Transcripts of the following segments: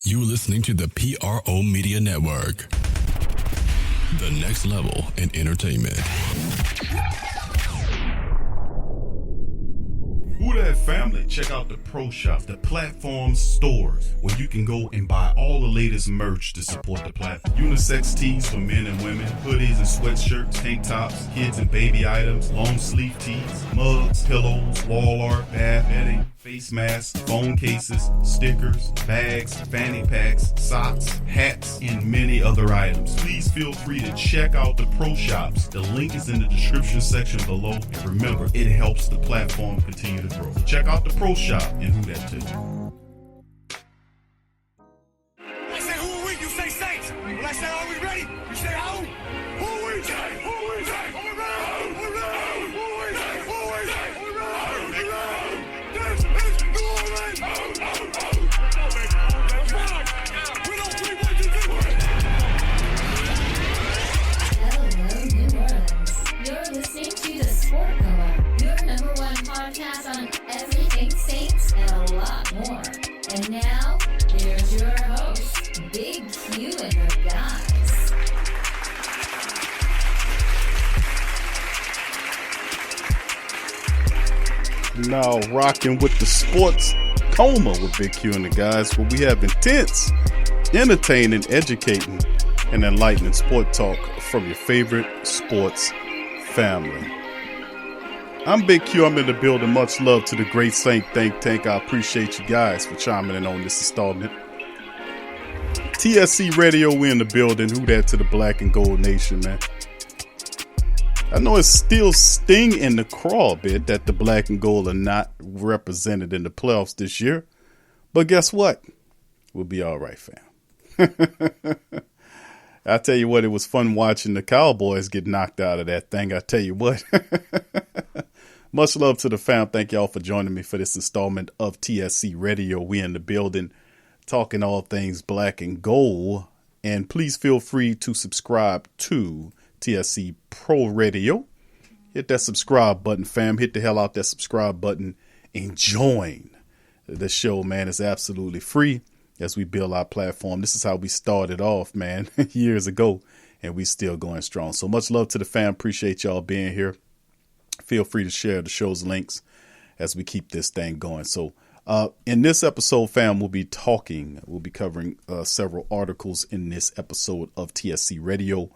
You're listening to the PRO Media Network. The next level in entertainment. Who that family? Check out the Pro Shop, the platform stores where you can go and buy all the latest merch to support the platform. Unisex tees for men and women, hoodies and sweatshirts, tank tops, kids and baby items, long sleeve tees, mugs, pillows, wall art, bath bedding, face masks, phone cases, stickers, bags, fanny packs, socks, hats, and many other items. Please feel free to check out the Pro Shops. The link is in the description section below. And remember, it helps the platform continue to grow. Check out the Pro Shop and who that too. I say who are we? You say Saints. When I say are we ready? You say who? Who are we? Say who are we? Say who are we? Who are we? Who are we? Who are we? Who are we? This is New Orleans. We don't do what you do. Hello, New Orleans. You're listening to the Sport Co-op, your number one podcast on everything Saints and a lot more. And now, here's your host, Big Q and her guys. Now rocking with the sports coma with Big Q and the guys, where we have intense, entertaining, educating, and enlightening sport talk from your favorite sports family. I'm Big Q. I'm in the building. Much love to the great Saint Think Tank. I appreciate you guys for chiming in on this installment. TSC Radio, we in the building. Who that to the Black and Gold Nation, man. I know it's still sting in the craw a bit that the Black and Gold are not represented in the playoffs this year. But guess what? We'll be all right, fam. I tell you what, it was fun watching the Cowboys get knocked out of that thing. I tell you what. Much love to the fam. Thank y'all for joining me for this installment of TSC Radio. We in the building talking all things Black and Gold. And please feel free to subscribe to TSC Pro Radio. Hit that subscribe button, fam. Hit the hell out that subscribe button and join the show, man. It's absolutely free as we build our platform. This is how we started off, man, years ago, and we still going strong. So much love to the fam. Appreciate y'all being here. Feel free to share the show's links as we keep this thing going. So in this episode, fam, we'll be covering several articles in this episode of TSC Radio.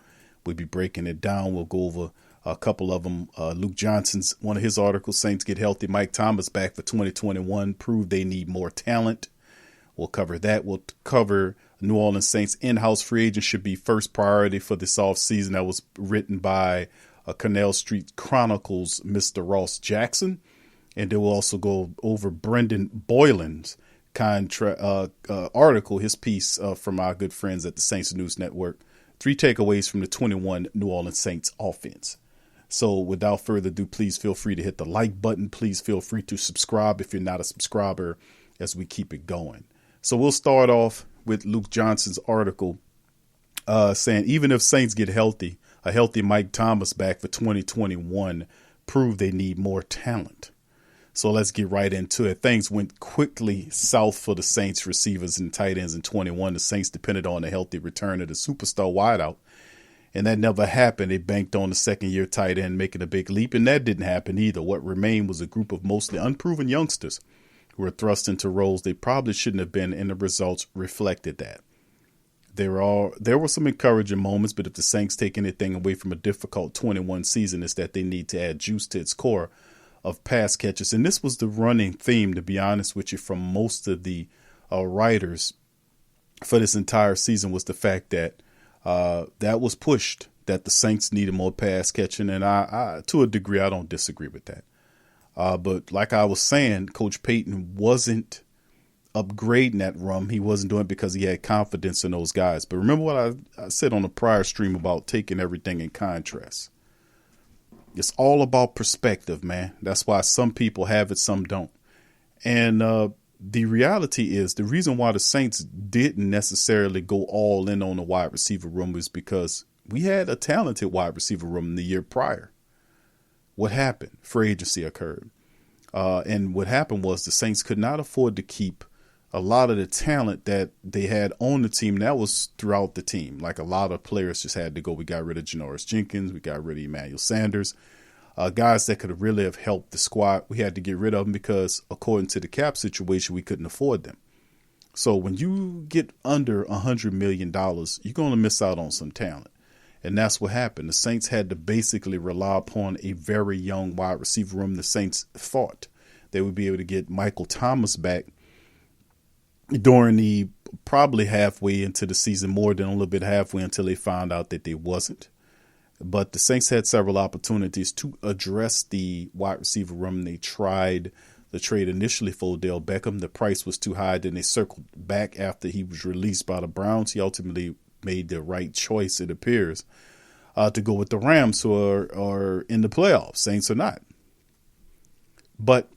We'll be breaking it down. We'll go over a couple of them. Luke Johnson's, one of his articles, Saints Get Healthy. Mike Thomas back for 2021, prove they need more talent. We'll cover that. We'll cover New Orleans Saints in-house free agent should be first priority for this offseason. That was written by Canal Street Chronicles, Mr. Ross Jackson. And then we'll also go over Brendan Boylan's article, his piece from our good friends at the Saints News Network. 3 takeaways from the 21 New Orleans Saints offense. So without further ado, please feel free to hit the like button. Please feel free to subscribe if you're not a subscriber as we keep it going. So we'll start off with Luke Johnson's article saying, even if Saints get healthy, a healthy Mike Thomas back for 2021 prove they need more talent. So let's get right into it. Things went quickly south for the Saints receivers and tight ends in 21. The Saints depended on a healthy return of the superstar wideout, and that never happened. They banked on the second-year tight end making a big leap, and that didn't happen either. What remained was a group of mostly unproven youngsters who were thrust into roles they probably shouldn't have been, and the results reflected that. There were some encouraging moments, but if the Saints take anything away from a difficult 21 season, it's that they need to add juice to its core of pass catchers. And this was the running theme, to be honest with you, from most of the writers for this entire season, was the fact that that was pushed, that the Saints needed more pass catching. And I to a degree, I don't disagree with that. But like I was saying, Coach Payton wasn't upgrading that room. He wasn't doing it because he had confidence in those guys. But remember what I said on the prior stream about taking everything in contrast. It's all about perspective, man. That's why some people have it, some don't. And the reality is the reason why the Saints didn't necessarily go all in on the wide receiver room is because we had a talented wide receiver room the year prior. What happened? Free agency occurred. And what happened was the Saints could not afford to keep a lot of the talent that they had on the team, that was throughout the team. Like a lot of players just had to go. We got rid of Janoris Jenkins. We got rid of Emmanuel Sanders. Guys that could really have helped the squad. We had to get rid of them because according to the cap situation, we couldn't afford them. So when you get under $100 million, you're going to miss out on some talent. And that's what happened. The Saints had to basically rely upon a very young wide receiver room. The Saints thought they would be able to get Michael Thomas back during the probably halfway into the season, more than a little bit halfway, until they found out that they wasn't. But the Saints had several opportunities to address the wide receiver room. They tried the trade initially for Odell Beckham. The price was too high. Then they circled back after he was released by the Browns. He ultimately made the right choice, it appears, to go with the Rams, who are in the playoffs. Saints are not. But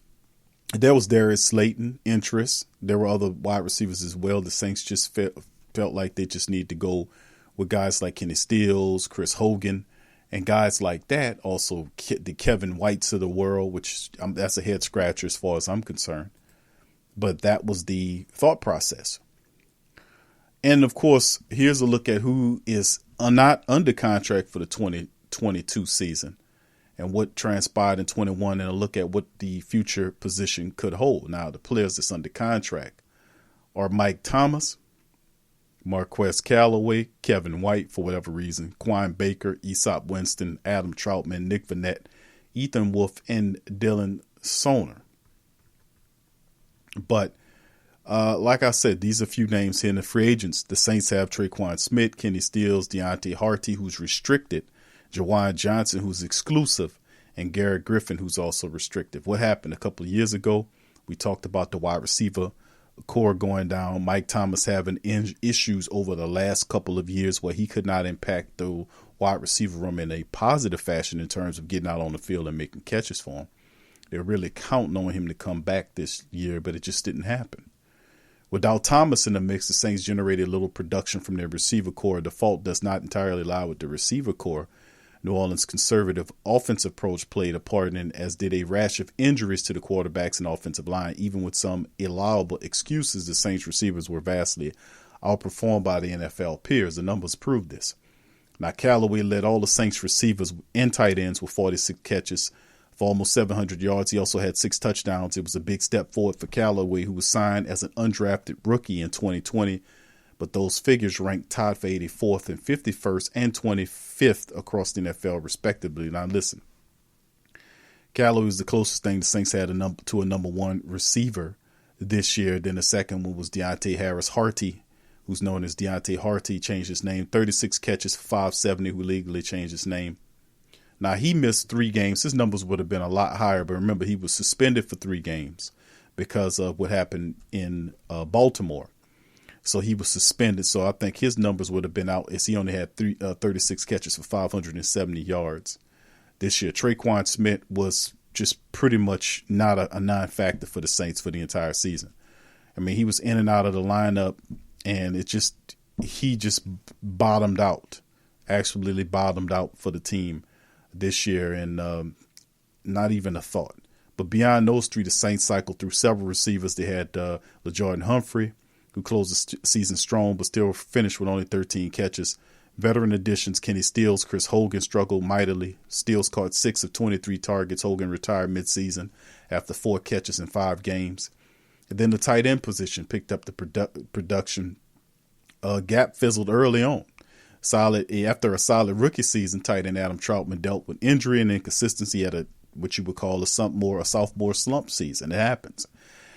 there was Darius Slayton interest. There were other wide receivers as well. The Saints just felt like they just need to go with guys like Kenny Stills, Chris Hogan, and guys like that. Also, the Kevin Whites of the world, which that's a head scratcher as far as I'm concerned. But that was the thought process. And, of course, here's a look at who is not under contract for the 2022 season and what transpired in 21, and a look at what the future position could hold. Now, the players that's under contract are Mike Thomas, Marquez Callaway, Kevin White, for whatever reason, Quine Baker, Aesop Winston, Adam Troutman, Nick Vannett, Ethan Wolf, and Dylan Soner. But like I said, these are a few names here in the free agents. The Saints have Trequan Smith, Kenny Stills, Deontay Harty, who's restricted, Jawan Johnson, who's exclusive, and Garrett Griffin, who's also restricted. What happened a couple of years ago? We talked about the wide receiver core going down. Mike Thomas having issues over the last couple of years where he could not impact the wide receiver room in a positive fashion in terms of getting out on the field and making catches for him. They're really counting on him to come back this year, but it just didn't happen. Without Thomas in the mix, the Saints generated little production from their receiver core. The fault does not entirely lie with the receiver core. New Orleans' conservative offensive approach played a part in, as did a rash of injuries to the quarterbacks and offensive line. Even with some allowable excuses, the Saints receivers were vastly outperformed by the NFL peers. The numbers prove this. Now, Callaway led all the Saints receivers and tight ends with 46 catches for almost 700 yards. He also had 6 touchdowns. It was a big step forward for Callaway, who was signed as an undrafted rookie in 2020. But those figures ranked tied for 84th and 51st and 25th across the NFL, respectively. Now, listen, Callaway is the closest thing the Saints had to a number one receiver this year. Then the second one was Deontay Harris Harty, who's known as Deontay Harty, changed his name. 36 catches for 570, who legally changed his name. Now, he missed 3 games. His numbers would have been a lot higher, but remember, he was suspended for 3 games because of what happened in Baltimore. So he was suspended. So I think his numbers would have been out as he only had 36 catches for 570 yards this year. Trequan Smith was just pretty much not a non-factor for the Saints for the entire season. I mean, he was in and out of the lineup, and he just bottomed out, absolutely bottomed out for the team this year, and not even a thought. But beyond those 3, the Saints cycled through several receivers. They had LaJordan Humphrey, who closed the season strong but still finished with only 13 catches. Veteran additions, Kenny Stills, Chris Hogan struggled mightily. Stills caught 6 of 23 targets. Hogan retired midseason after 4 catches in 5 games. And then the tight end position picked up the production. Gap fizzled early on. After a solid rookie season, tight end Adam Troutman dealt with injury and inconsistency at what you would call a sophomore slump season. It happens.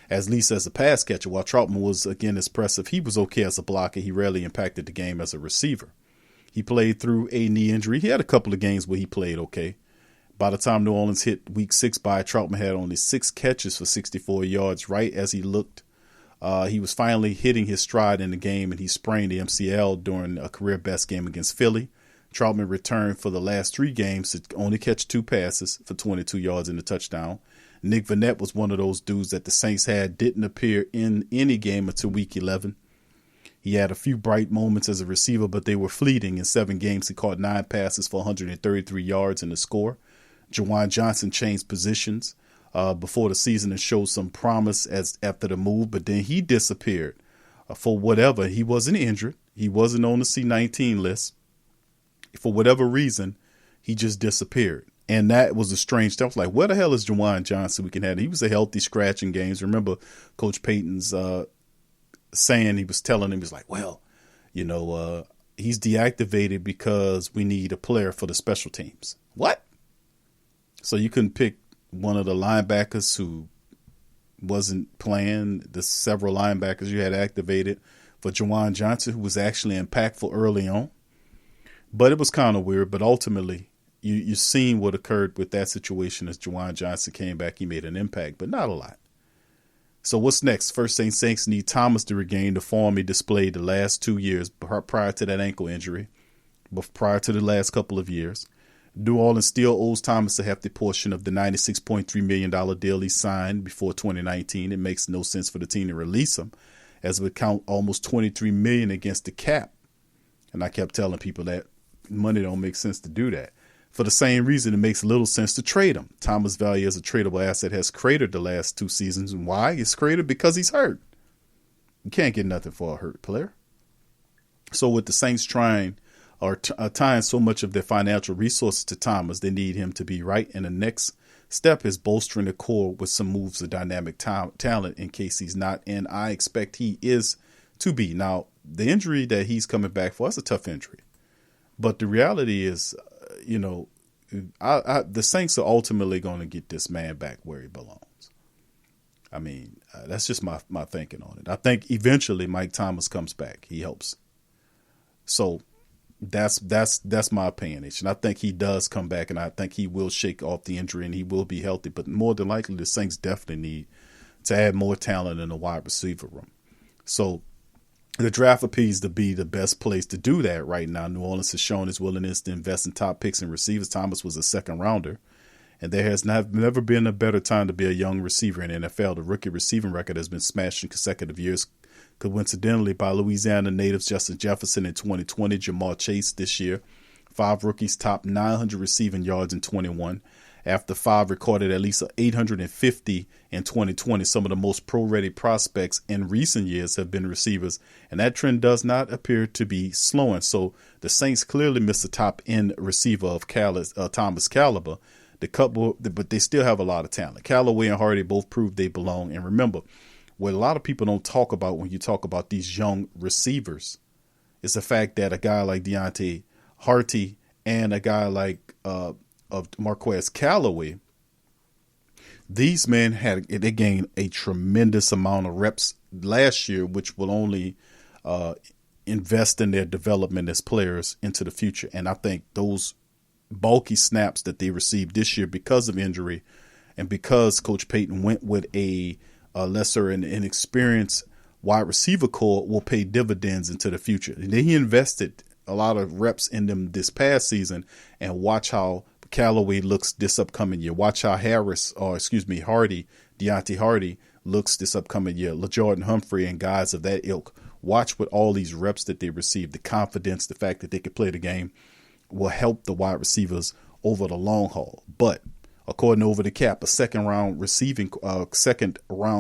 At least as a pass catcher, while Troutman was, again, impressive, he was okay as a blocker. He rarely impacted the game as a receiver. He played through a knee injury. He had a couple of games where he played okay. By the time New Orleans hit week 6 Troutman had only 6 catches for 64 yards. Right as he looked, he was finally hitting his stride in the game, and he sprained the MCL during a career-best game against Philly. Troutman returned for the last 3 games to only catch 2 passes for 22 yards and a touchdown. Nick Vannett was one of those dudes that the Saints didn't appear in any game until week 11. He had a few bright moments as a receiver, but they were fleeting. In 7 games, he caught 9 passes for 133 yards and a score. Jawan Johnson changed positions before the season and showed some promise as after the move, but then he disappeared for whatever. He wasn't injured. He wasn't on the C-19 list. For whatever reason, he just disappeared. And that was a strange stuff. Like, where the hell is Juwan Johnson? We can have. He was a healthy scratch in games. Remember Coach Payton's saying, he was telling him, he was like, well, he's deactivated because we need a player for the special teams. What? So you couldn't pick one of the linebackers who wasn't playing, the several linebackers you had activated for Juwan Johnson, who was actually impactful early on. But it was kind of weird. But ultimately, you seen what occurred with that situation as Juwan Johnson came back. He made an impact, but not a lot. So what's next? First thing, Saints need Thomas to regain the form he displayed the last 2 years prior to that ankle injury, but prior to the last couple of years. New Orleans still owes Thomas a hefty portion of the $96.3 million deal he signed before 2019. It makes no sense for the team to release him, as it would count almost $23 million against the cap. And I kept telling people that money don't make sense to do that. For the same reason, it makes little sense to trade him. Thomas' value as a tradable asset has cratered the last 2 seasons. And why? It's cratered because he's hurt. You can't get nothing for a hurt player. So with the Saints tying so much of their financial resources to Thomas, they need him to be right. And the next step is bolstering the core with some moves of dynamic talent in case he's not. And I expect he is to be. Now, the injury that he's coming back for, that's a tough injury. But the reality is, the Saints are ultimately going to get this man back where he belongs. I mean, that's just my thinking on it. I think eventually Mike Thomas comes back. He helps. So that's my opinion. And I think he does come back, and I think he will shake off the injury and he will be healthy. But more than likely, the Saints definitely need to add more talent in the wide receiver room. So the draft appears to be the best place to do that right now. New Orleans has shown its willingness to invest in top picks and receivers. Thomas was a second rounder, and there has never been a better time to be a young receiver in the NFL. The rookie receiving record has been smashed in consecutive years, coincidentally by Louisiana natives Justin Jefferson in 2020, Jamar Chase this year. 5 rookies topped 900 receiving yards in 21. After 5 recorded at least 850 in 2020. Some of the most pro-ready prospects in recent years have been receivers, and that trend does not appear to be slowing. So the Saints clearly missed the top-end receiver of Thomas' caliber, but they still have a lot of talent. Callaway and Hardy both proved they belong. And remember, what a lot of people don't talk about when you talk about these young receivers is the fact that a guy like Deontay Harty and a guy like of Marquez Callaway, these men they gained a tremendous amount of reps last year, which will only invest in their development as players into the future. And I think those bulky snaps that they received this year because of injury and because Coach Payton went with a lesser and inexperienced wide receiver core will pay dividends into the future. And then he invested a lot of reps in them this past season, and watch how Callaway looks this upcoming year. Watch how Deontay Hardy looks this upcoming year. LaJordan Humphrey and guys of that ilk. Watch what all these reps that they received, the confidence, the fact that they could play the game will help the wide receivers over the long haul. But according to Over the Cap, a second round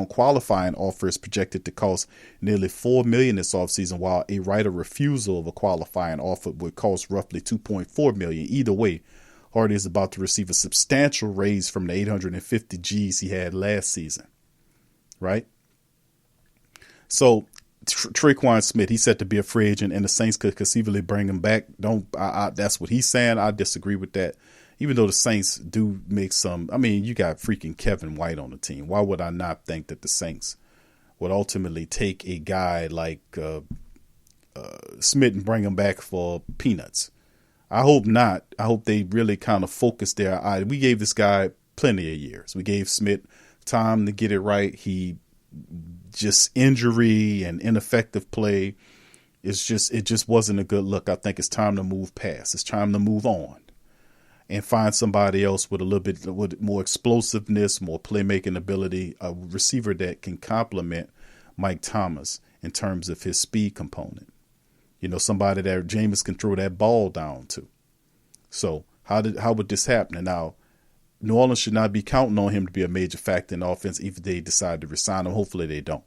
qualifying offer is projected to cost nearly $4 million this offseason, while a right of refusal of a qualifying offer would cost roughly $2.4 million. Either way, Hardy is about to receive a substantial raise from the 850 G's he had last season, right? So Trequan Smith, he's set to be a free agent, and the Saints could conceivably bring him back. That's what he's saying. I disagree with that. Even though the Saints do make some, I mean, you got freaking Kevin White on the team. Why would I not think that the Saints would ultimately take a guy like Smith and bring him back for peanuts? I hope not. I hope they really kind of focus their eye. We gave this guy plenty of years. We gave Smith time to get it right. He just injury and ineffective play. It just wasn't a good look. I think it's time to move past. It's time to move on and find somebody else with a little bit with more explosiveness, more playmaking ability, a receiver that can complement Mike Thomas in terms of his speed component. You know, somebody that Jameis can throw that ball down to. So how would this happen? And now New Orleans should not be counting on him to be a major factor in the offense if they decide to resign him. Hopefully they don't.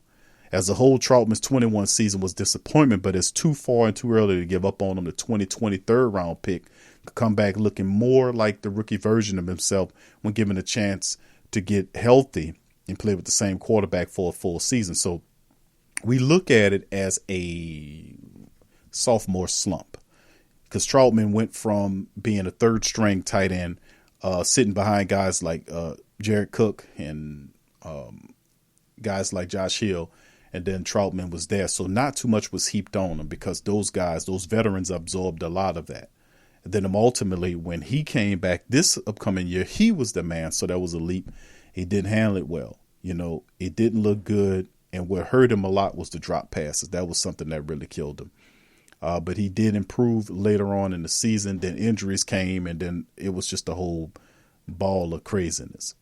As a whole, Trautman's 21 season was disappointment, but it's too far and too early to give up on him. The 2020 third-round pick could come back looking more like the rookie version of himself when given a chance to get healthy and play with the same quarterback for a full season. So we look at it as a sophomore slump because Trautman went from being a third-string tight end, sitting behind guys like Jared Cook and guys like Josh Hill, and then Trautman was there. So not too much was heaped on him because those guys, those veterans, absorbed a lot of that. And then ultimately, when he came back this upcoming year, he was the man. So that was a leap. He didn't handle it well. You know, it didn't look good. And what hurt him a lot was the drop passes. That was something that really killed him. But he did improve later on in the season. Then injuries came, and then it was just a whole ball of craziness.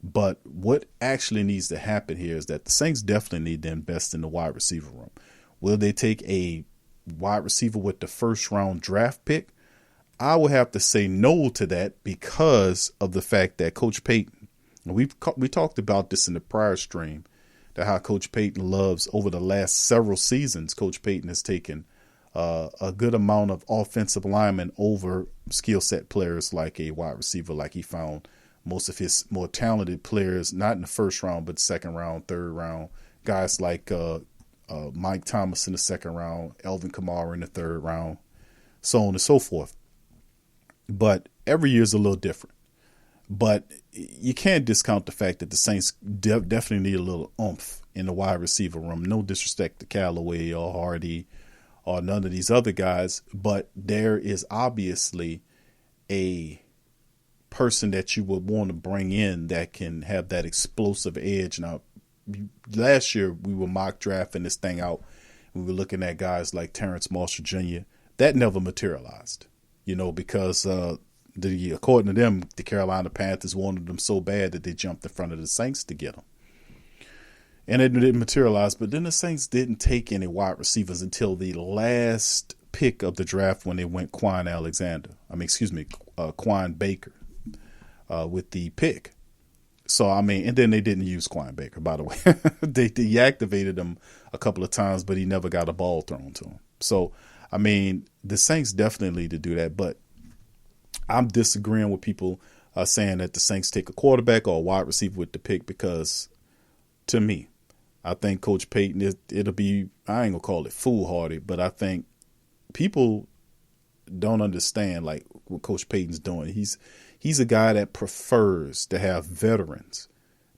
But what actually needs to happen here is that the Saints definitely need to invest in the wide receiver room. Will they take a wide receiver with the first round draft pick? I would have to say no to that because of the fact that Coach Payton, and we talked about this in the prior stream, that how Coach Payton loves, over the last several seasons, Coach Payton has taken a good amount of offensive linemen over skill set players like a wide receiver, like he found most of his more talented players, not in the first round, but second round, third round. Guys like Mike Thomas in the second round, Elvin Kamara in the third round, so on and so forth. But every year is a little different. But you can't discount the fact that the Saints definitely need a little oomph in the wide receiver room. No disrespect to Callaway or Hardy or none of these other guys, but there is obviously a person that you would want to bring in that can have that explosive edge. Now, last year we were mock drafting this thing out. We were looking at guys like Terrence Marshall Jr. That never materialized, you know, because according to them, the Carolina Panthers wanted them so bad that they jumped in front of the Saints to get them. And it didn't materialize. But then the Saints didn't take any wide receivers until the last pick of the draft when they went Quan Baker with the pick. So, I mean, and then they didn't use Quan Baker, by the way. They deactivated him a couple of times, but he never got a ball thrown to him. So, I mean, the Saints definitely need to do that. But I'm disagreeing with people saying that the Saints take a quarterback or a wide receiver with the pick because, to me, I think Coach Payton, it'll be, I ain't going to call it foolhardy, but I think people don't understand like what Coach Payton's doing. He's a guy that prefers to have veterans,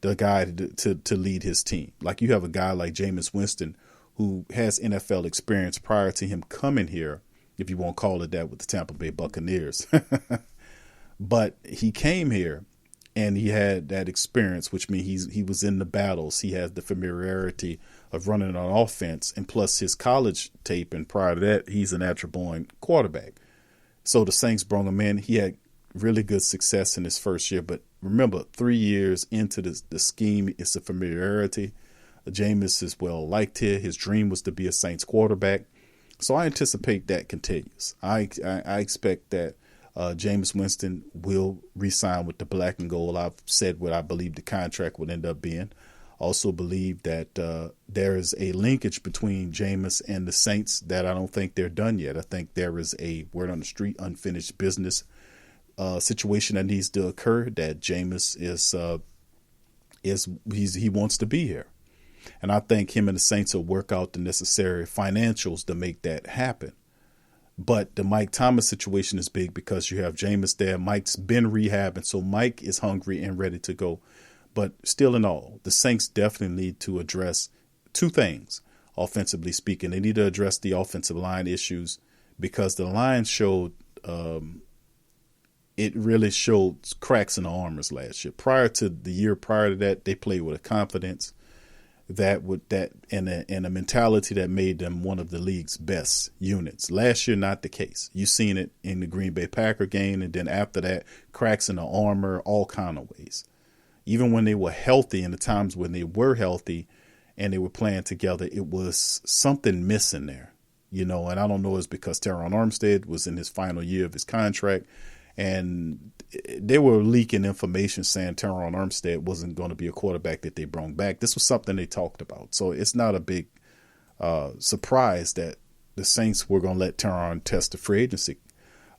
the guy to lead his team. Like you have a guy like Jameis Winston who has NFL experience prior to him coming here, if you won't call it that, with the Tampa Bay Buccaneers. But he came here and he had that experience, which means he was in the battles. He has the familiarity of running on offense, and plus his college tape. And prior to that, he's a natural born quarterback. So the Saints brought him in. He had really good success in his first year. But remember, 3 years into the scheme, it's a familiarity. Jameis is well liked here. His dream was to be a Saints quarterback. So I anticipate that continues. I expect that Jameis Winston will re-sign with the black and gold. I've said what I believe the contract would end up being. Also believe that there is a linkage between Jameis and the Saints that I don't think they're done yet. I think there is a word on the street, unfinished business situation that needs to occur, that Jameis he wants to be here. And I think him and the Saints will work out the necessary financials to make that happen. But the Mike Thomas situation is big because you have Jameis there. Mike's been rehabbing, so Mike is hungry and ready to go. But still in all, the Saints definitely need to address two things, offensively speaking. They need to address the offensive line issues because the line showed it really showed cracks in the armors last year. Prior to the year prior to that, they played with a confidence and a mentality that made them one of the league's best units. Last year, not the case. You've seen it in the Green Bay Packer game, and then after that, cracks in the armor, all kind of ways. Even when they were healthy, and the times when they were healthy and they were playing together, it was something missing there, you know. And I don't know, it's because Taran Armstead was in his final year of his contract, And they were leaking information saying Teron Armstead wasn't going to be a quarterback that they brought back. This was something they talked about. So it's not a big surprise that the Saints were going to let Teron test the free agency.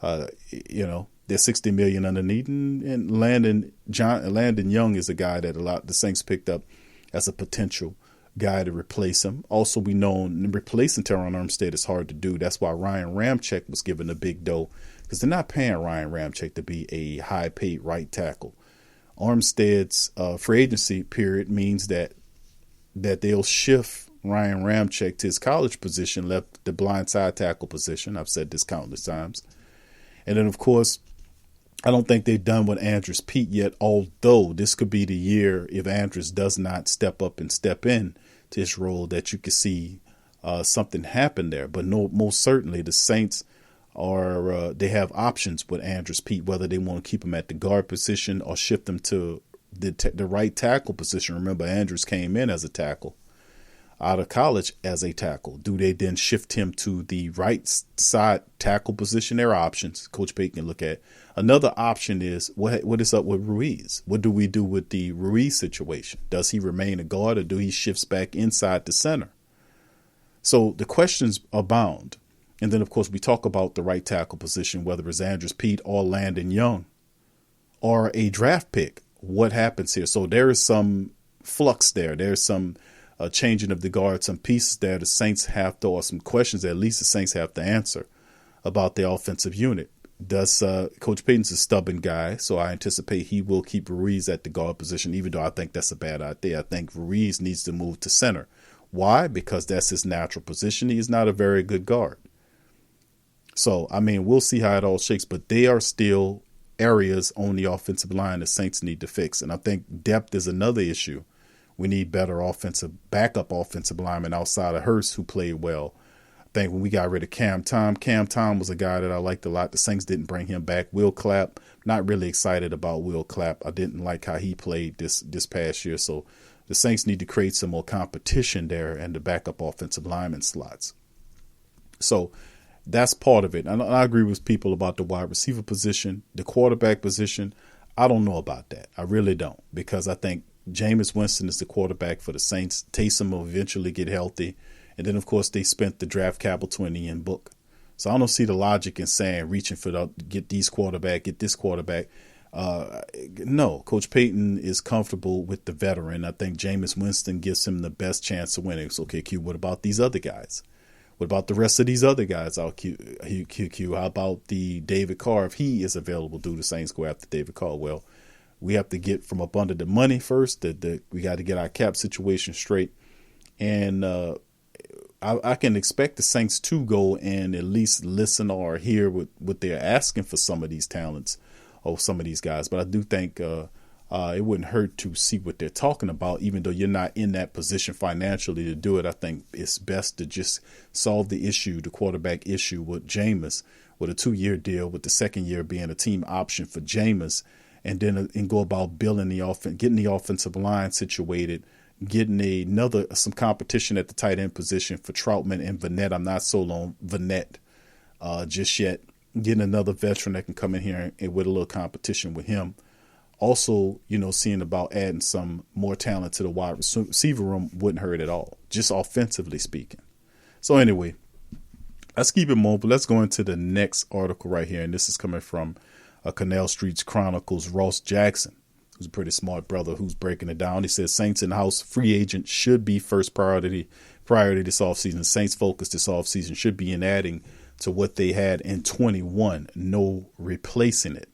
They're $60 million underneath, and Landon Young is a guy that the Saints picked up as a potential guy to replace him. Also, we know replacing Taran Armstead is hard to do. That's why Ryan Ramczyk was given a big dough, because they're not paying Ryan Ramczyk to be a high-paid right tackle. Armstead's free agency period means that they'll shift Ryan Ramczyk to his college position, left the blind side tackle position. I've said this countless times. And then, of course, I don't think they've done with Andrus Peat yet, although this could be the year, if Andrus does not step up and step in to his role, that you could see something happen there. But no, most certainly the Saints they have options with Andrus Peat, whether they want to keep him at the guard position or shift him to the right tackle position. Remember, Andrus came in as a tackle out of college as a tackle. Do they then shift him to the right side tackle position? There are options Coach Payton can look at. Another option is what is up with Ruiz? What do we do with the Ruiz situation? Does he remain a guard, or do he shifts back inside the center? So the questions abound. And then, of course, we talk about the right tackle position, whether it's Andrus Peat or Landon Young or a draft pick. What happens here? So there is some flux there. There's some changing of the guard, some pieces there the Saints have to, or some questions that at least the Saints have to answer about the offensive unit. Coach Payton's a stubborn guy, so I anticipate he will keep Ruiz at the guard position, even though I think that's a bad idea. I think Ruiz needs to move to center. Why? Because that's his natural position. He is not a very good guard. So, I mean, we'll see how it all shakes, but they are still areas on the offensive line the Saints need to fix. And I think depth is another issue. We need better backup offensive linemen outside of Hurst who played well. I think when we got rid of Cam Tom was a guy that I liked a lot. The Saints didn't bring him back. Will Clapp, not really excited about Will Clapp. I didn't like how he played this past year. So the Saints need to create some more competition there and the backup offensive lineman slots. So that's part of it. And I agree with people about the wide receiver position, the quarterback position. I don't know about that. I really don't, because I think Jameis Winston is the quarterback for the Saints. Taysom will eventually get healthy. And then, of course, they spent the draft capital to an Ian Book. So I don't see the logic in saying reaching for get this quarterback. No, Coach Payton is comfortable with the veteran. I think Jameis Winston gives him the best chance of winning. So, okay, Q, what about these other guys? What about the rest of these other guys out Q? How about the David Carr? If he is available, do the Saints go after David Carr? Well, we have to get from up under the money first. We got to get our cap situation straight. And I can expect the Saints to go and at least listen or hear what they're asking for some of these talents or some of these guys. But I do think it wouldn't hurt to see what they're talking about, even though you're not in that position financially to do it. I think it's best to just solve the issue, the quarterback issue with Jameis, with a 2-year deal, with the second year being a team option for Jameis. And then go about building the offense, getting the offensive line situated, getting some competition at the tight end position for Troutman and Vanette. I'm not sold on Vanette just yet. Getting another veteran that can come in here and with a little competition with him. Also, seeing about adding some more talent to the wide receiver room wouldn't hurt at all, just offensively speaking. So anyway, let's keep it moving. Let's go into the next article right here, and this is coming from Canal Street's Chronicles' Ross Jackson, who's a pretty smart brother who's breaking it down. He says Saints in-house free agent should be first priority this offseason. Saints focus this offseason should be in adding to what they had in 21, no replacing it.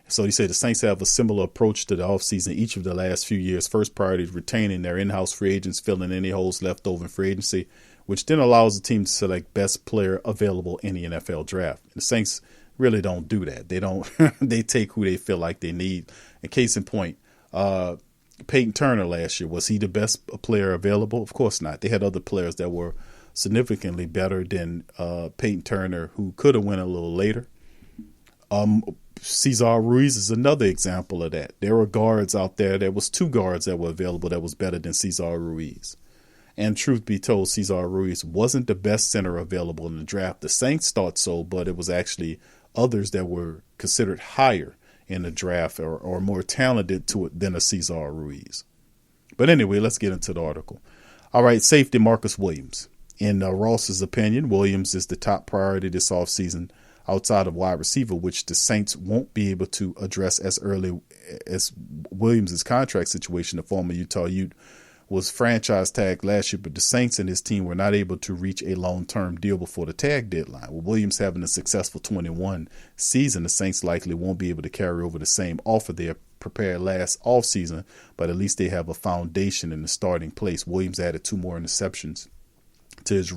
So he said the Saints have a similar approach to the offseason each of the last few years. First priority is retaining their in-house free agents, filling any holes left over in free agency, which then allows the team to select best player available in the NFL draft. And the Saints really don't do that. They don't. They take who they feel like they need. And case in point, Peyton Turner last year, was he the best player available? Of course not. They had other players that were significantly better than Peyton Turner, who could have went a little later. Cesar Ruiz is another example of that. There were guards out there. There was 2 guards that were available that was better than Cesar Ruiz. And truth be told, Cesar Ruiz wasn't the best center available in the draft. The Saints thought so, but it was actually others that were considered higher in the draft or more talented to it than a Cesar Ruiz. But anyway, let's get into the article. All right, safety Marcus Williams. In Ross's opinion, Williams is the top priority this offseason outside of wide receiver, which the Saints won't be able to address as early as Williams' contract situation. The former Utah Ute was franchise tagged last year, but the Saints and his team were not able to reach a long-term deal before the tag deadline. With Williams having a successful 21 season, the Saints likely won't be able to carry over the same offer they prepared last offseason, but at least they have a foundation in the starting place. Williams added 2 more interceptions to his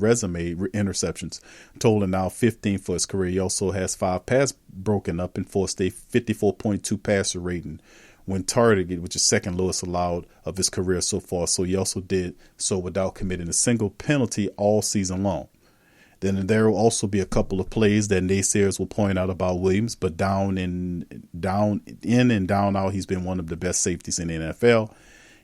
resume, interceptions, totaling now 15 for his career. He also has 5 passes broken up and forced a 54.2 passer rating when targeted, which is second lowest allowed of his career so far. So he also did so without committing a single penalty all season long. Then there will also be a couple of plays that naysayers will point out about Williams, but down in and down out, he's been one of the best safeties in the NFL.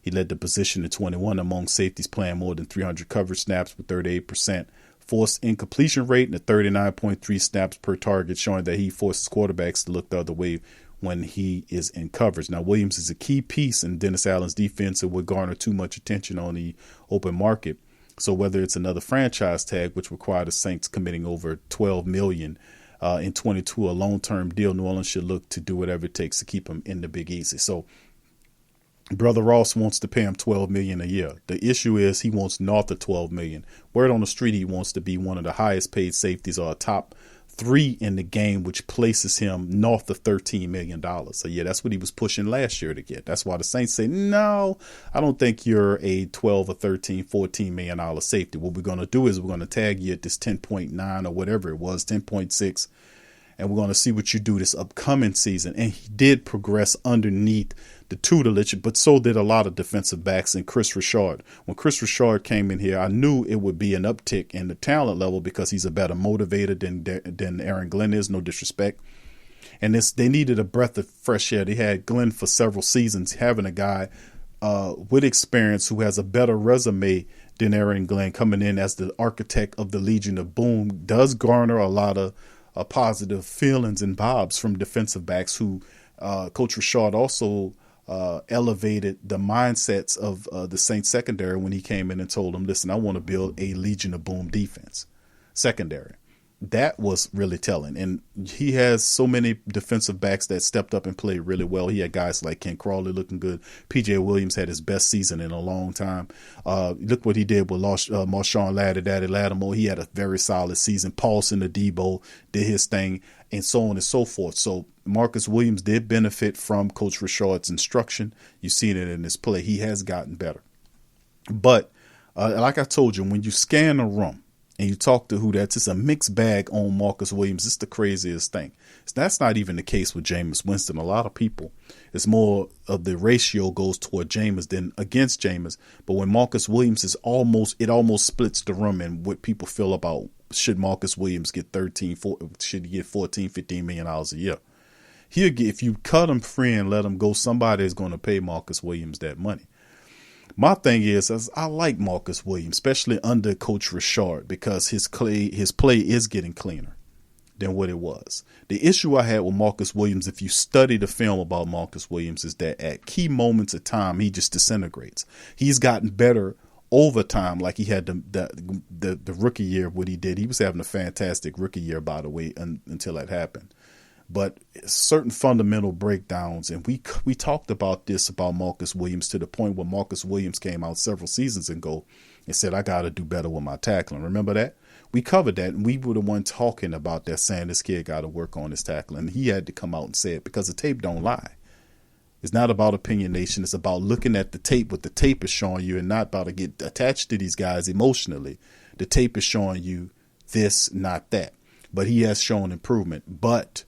He led the position at 21 among safeties playing more than 300 coverage snaps with 38%. Forced incompletion rate and 39.3 snaps per target, showing that he forces quarterbacks to look the other way when he is in coverage. Now, Williams is a key piece in Dennis Allen's defense and would garner too much attention on the open market. So whether it's another franchise tag, which required the Saints committing over $12 million in 22, a long-term deal, New Orleans should look to do whatever it takes to keep him in the Big Easy. So Brother Ross wants to pay him $12 million a year. The issue is he wants north of $12 million. Word on the street, he wants to be one of the highest paid safeties or a top 3 in the game, which places him north of $13 million. So yeah, that's what he was pushing last year to get. That's why the Saints say, no, I don't think you're a 12 or 13, $14 million safety. What we're going to do is we're going to tag you at this 10.9 or whatever it was, 10.6. And we're going to see what you do this upcoming season. And he did progress underneath the tutelage, but so did a lot of defensive backs and Chris Richard. When Chris Richard came in here, I knew it would be an uptick in the talent level because he's a better motivator than Aaron Glenn is, no disrespect. And they needed a breath of fresh air. They had Glenn for several seasons. Having a guy with experience who has a better resume than Aaron Glenn coming in as the architect of the Legion of Boom does garner a lot of positive feelings and vibes from defensive backs who Coach Richard also elevated the mindsets of the Saints secondary when he came in and told them, listen, I want to build a Legion of Boom defense secondary. That was really telling. And he has so many defensive backs that stepped up and played really well. He had guys like Ken Crawley looking good. PJ Williams had his best season in a long time. Look what he did with Marshawn Lattimore. He had a very solid season. Paulson Adebo did his thing, and so on and so forth. So Marcus Williams did benefit from Coach Richard's instruction. You've seen it in his play. He has gotten better. But like I told you, when you scan the room, and you talk to who that's, it's a mixed bag on Marcus Williams. It's the craziest thing. That's not even the case with Jameis Winston. A lot of people, it's more of the ratio goes toward Jameis than against Jameis. But when Marcus Williams is almost splits the room and what people feel about should Marcus Williams get should he get $14, $15 million a year. He'll get, if you cut him free and let him go, somebody is going to pay Marcus Williams that money. My thing is I like Marcus Williams, especially under Coach Richard, because his play is getting cleaner than what it was. The issue I had with Marcus Williams, if you study the film about Marcus Williams, is that at key moments of time, he just disintegrates. He's gotten better over time, like he had the rookie year of what he did. He was having a fantastic rookie year, by the way, until that happened. But certain fundamental breakdowns, and we talked about this about Marcus Williams to the point where Marcus Williams came out several seasons ago and said, I got to do better with my tackling. Remember that? We covered that, and we were the one talking about that, saying this kid got to work on his tackling. He had to come out and say it because the tape don't lie. It's not about opinionation. It's about looking at the tape, what the tape is showing you, and not about to get attached to these guys emotionally. The tape is showing you this, not that. But he has shown improvement. But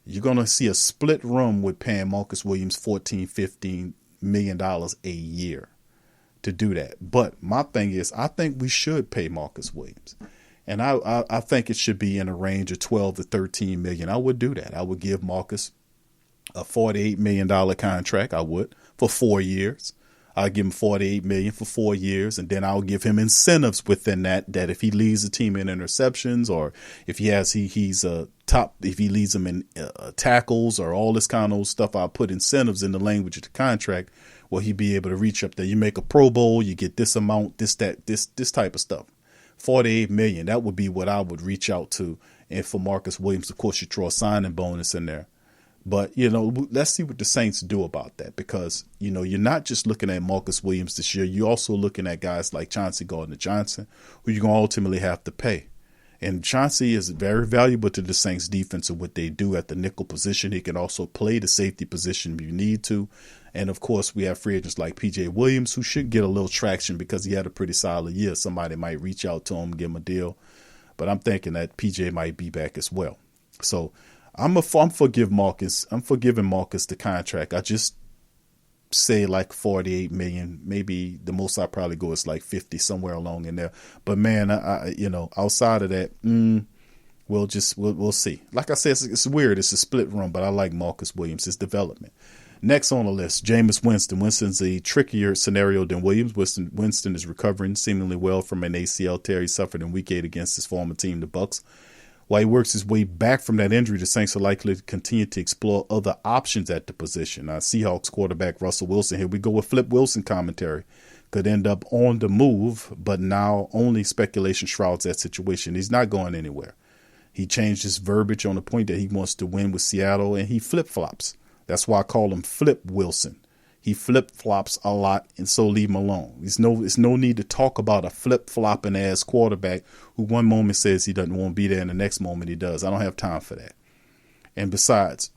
you're going to see a split room with paying Marcus Williams $14, $15 million a year to do that. But my thing is, I think we should pay Marcus Williams. And I think it should be in a range of 12 to 13 million. I would do that. I would give Marcus a $48 million contract. I would, for 4 years. I'll give him $48 million for 4 years, and then I'll give him incentives within that if he leads the team in interceptions, or if he's a top, if he leads them in tackles or all this kind of stuff, I'll put incentives in the language of the contract where he'd be able to reach up there. You make a Pro Bowl, you get this amount, this type of stuff. $48 million, that would be what I would reach out to. And for Marcus Williams, of course, you throw a signing bonus in there. But, let's see what the Saints do about that, because, you're not just looking at Marcus Williams this year. You're also looking at guys like Chauncey Gardner-Johnson, who you're going to ultimately have to pay. And Chauncey is very valuable to the Saints defense and what they do at the nickel position. He can also play the safety position if you need to. And, of course, we have free agents like P.J. Williams, who should get a little traction because he had a pretty solid year. Somebody might reach out to him, give him a deal. But I'm thinking that P.J. might be back as well. So I'm forgiving Marcus the contract. I just say like $48 million. Maybe the most I probably go is like 50, somewhere along in there. But man, I outside of that, we'll see. Like I said, it's weird. It's a split run, but I like Marcus Williams, his development. Next on the list, Jameis Winston. Winston's a trickier scenario than Williams. Winston is recovering seemingly well from an ACL tear he suffered in Week 8 against his former team, the Bucs. While he works his way back from that injury, the Saints are likely to continue to explore other options at the position. Seahawks quarterback Russell Wilson, here we go with Flip Wilson commentary, could end up on the move, but now only speculation shrouds that situation. He's not going anywhere. He changed his verbiage on the point that he wants to win with Seattle, and he flip-flops. That's why I call him Flip Wilson. He flip-flops a lot, and so leave him alone. There's no need to talk about a flip-flopping ass quarterback who one moment says he doesn't want to be there and the next moment he does. I don't have time for that. And besides,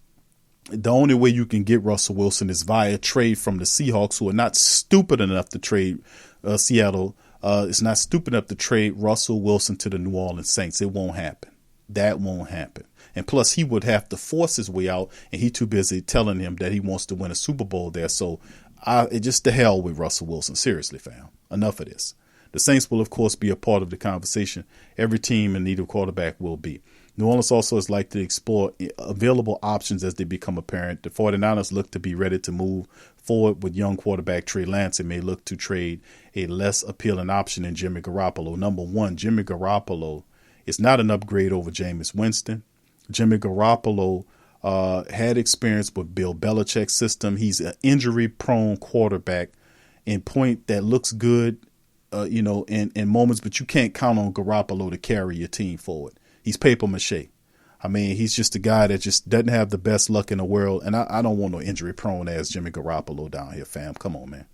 the only way you can get Russell Wilson is via trade from the Seahawks, who are not stupid enough to trade Seattle. It's not stupid enough to trade Russell Wilson to the New Orleans Saints. It won't happen. That won't happen. And plus, he would have to force his way out, and he's too busy telling him that he wants to win a Super Bowl there. So just to hell with Russell Wilson. Seriously, fam. Enough of this. The Saints will, of course, be a part of the conversation. Every team in need of quarterback will be. New Orleans also is likely to explore available options as they become apparent. The 49ers look to be ready to move forward with young quarterback Trey Lance and may look to trade a less appealing option in Jimmy Garoppolo. Number one, Jimmy Garoppolo is not an upgrade over Jameis Winston. Jimmy Garoppolo had experience with Bill Belichick's system. He's an injury-prone quarterback in point that looks good, in moments, but you can't count on Garoppolo to carry your team forward. He's paper mache. I mean, he's just a guy that just doesn't have the best luck in the world, and I don't want no injury-prone ass Jimmy Garoppolo down here, fam. Come on, man.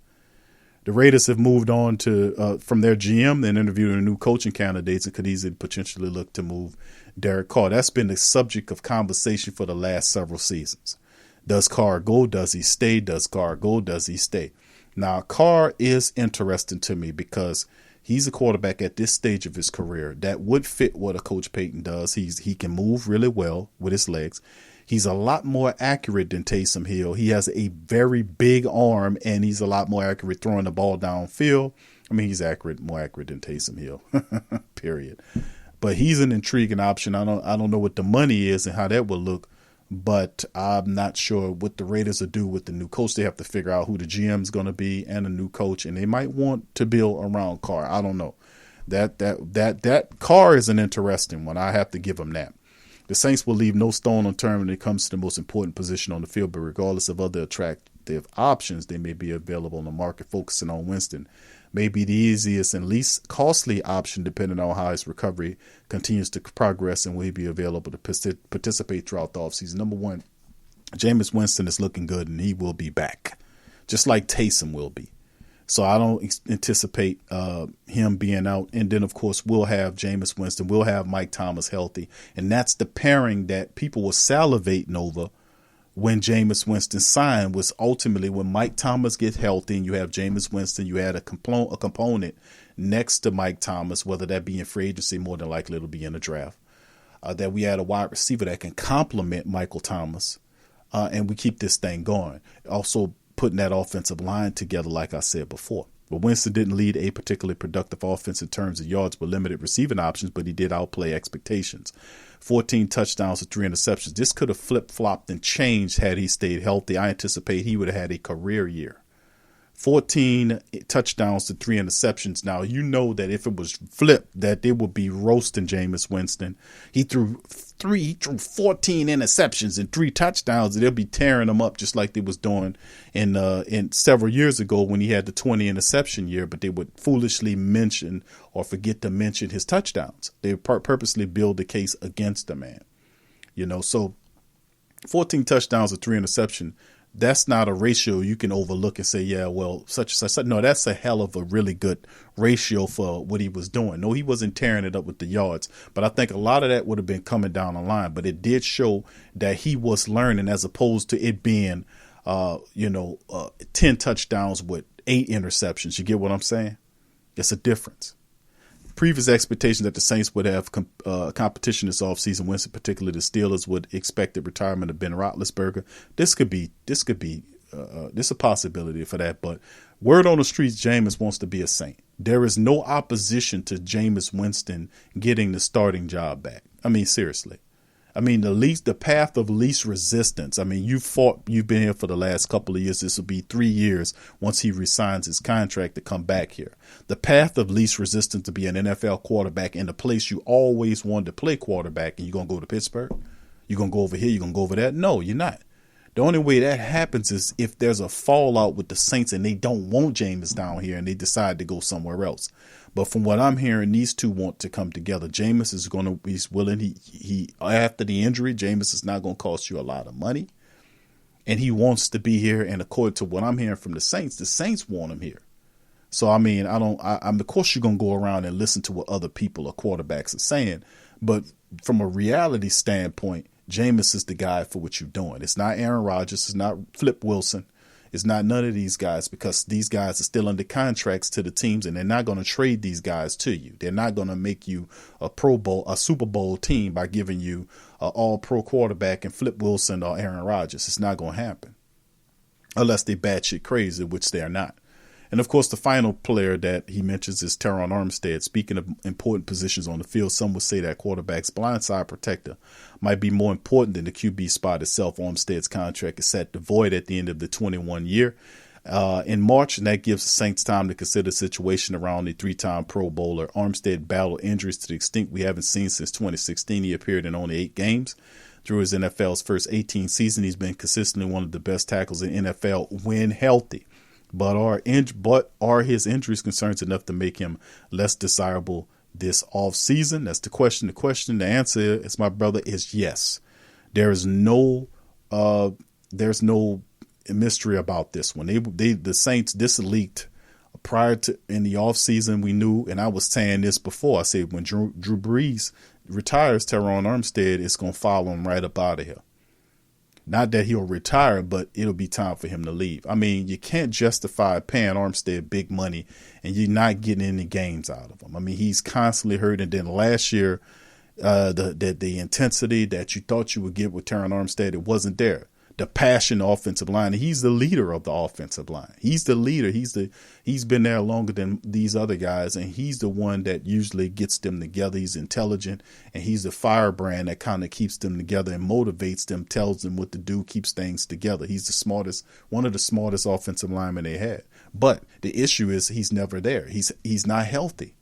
The Raiders have moved on to from their GM and interviewing new coaching candidates and could easily potentially look to move Derek Carr. That's been the subject of conversation for the last several seasons. Does Carr go? Does he stay? Does Carr go? Does he stay? Now, Carr is interesting to me because he's a quarterback at this stage of his career that would fit what a Coach Payton does. He can move really well with his legs. He's a lot more accurate than Taysom Hill. He has a very big arm, and he's a lot more accurate throwing the ball downfield. I mean, he's more accurate than Taysom Hill, period. But he's an intriguing option. I don't know what the money is and how that will look, but I'm not sure what the Raiders will do with the new coach. They have to figure out who the GM is going to be and a new coach, and they might want to build around Carr. I don't know. That Carr is an interesting one. I have to give him that. The Saints will leave no stone unturned when it comes to the most important position on the field, but regardless of other attractive options they may be available on the market, focusing on Winston may be the easiest and least costly option depending on how his recovery continues to progress and will he be available to participate throughout the offseason. Number one, Jameis Winston is looking good and he will be back, just like Taysom will be. So I don't anticipate him being out. And then, of course, we'll have Jameis Winston. We'll have Mike Thomas healthy. And that's the pairing that people were salivating over when Jameis Winston signed, was ultimately when Mike Thomas gets healthy and you have Jameis Winston, you had a component next to Mike Thomas, whether that be in free agency, more than likely it'll be in the draft, that we had a wide receiver that can complement Michael Thomas, and we keep this thing going. Also, putting that offensive line together, like I said before. But Winston didn't lead a particularly productive offense in terms of yards with limited receiving options, but he did outplay expectations. 14 touchdowns to 3 interceptions. This could have flip-flopped and changed had he stayed healthy. I anticipate he would have had a career year. 14 touchdowns to 3 interceptions. Now, you know that if it was flipped, that they would be roasting Jameis Winston. He threw 14 interceptions and 3 touchdowns, and they'll be tearing them up just like they was doing in several years ago when he had the 20 interception year, but they would foolishly mention or forget to mention his touchdowns. They would purposely build the case against the man. So 14 touchdowns or 3 interceptions, that's not a ratio you can overlook and say, yeah, well, such and such. No, that's a hell of a really good ratio for what he was doing. No, he wasn't tearing it up with the yards, but I think a lot of that would have been coming down the line. But it did show that he was learning, as opposed to it being, 10 touchdowns with 8 interceptions. You get what I'm saying? It's a difference. Previous expectations that the Saints would have competition this offseason, Winston, particularly the Steelers, would expect the retirement of Ben Roethlisberger. This a possibility for that. But word on the streets, Jameis wants to be a Saint. There is no opposition to Jameis Winston getting the starting job back. I mean, seriously. I mean, the path of least resistance. I mean, you've been here for the last couple of years. This will be 3 years once he resigns his contract to come back here. The path of least resistance to be an NFL quarterback in the place you always wanted to play quarterback, and you're going to go to Pittsburgh? You're going to go over here? You're going to go over that? No, you're not. The only way that happens is if there's a fallout with the Saints and they don't want Jameis down here and they decide to go somewhere else. But from what I'm hearing, these two want to come together. Jameis is he's willing. He after the injury, Jameis is not going to cost you a lot of money. And he wants to be here. And according to what I'm hearing from the Saints want him here. So, I mean, I'm of course you're going to go around and listen to what other people or quarterbacks are saying. But from a reality standpoint, Jameis is the guy for what you're doing. It's not Aaron Rodgers. It's not Flip Wilson. It's not none of these guys, because these guys are still under contracts to the teams, and they're not going to trade these guys to you. They're not going to make you a Super Bowl team by giving you an all-pro quarterback and Flip Wilson or Aaron Rodgers. It's not going to happen unless they batshit crazy, which they're not. And, of course, the final player that he mentions is Taran Armstead. Speaking of important positions on the field, some would say that quarterback's blindside protector might be more important than the QB spot itself. Armstead's contract is set to void at the end of the 21 year in March, and that gives the Saints time to consider the situation around the 3-time Pro Bowler. Armstead battled injuries to the extent we haven't seen since 2016. He appeared in only 8 games. Through his NFL's first 18 season, he's been consistently one of the best tackles in NFL when healthy. But are his injuries concerns enough to make him less desirable this offseason? That's the question. The answer is, my brother, is yes. There's no mystery about this one. The Saints, this leaked prior to in the offseason. We knew, and I was saying this before. I said when Drew Brees retires, Teron Armstead is going to follow him right up out of here. Not that he'll retire, but it'll be time for him to leave. I mean, you can't justify paying Armstead big money and you're not getting any games out of him. I mean, he's constantly hurt. And then last year, the intensity that you thought you would get with Taran Armstead, it wasn't there. The passion, the offensive line. He's the leader of the offensive line. He's the leader. He's been there longer than these other guys, and he's the one that usually gets them together. He's intelligent, and he's the firebrand that kind of keeps them together and motivates them, tells them what to do, keeps things together. He's the smartest, one of the smartest offensive linemen they had. But the issue is he's never there. He's not healthy.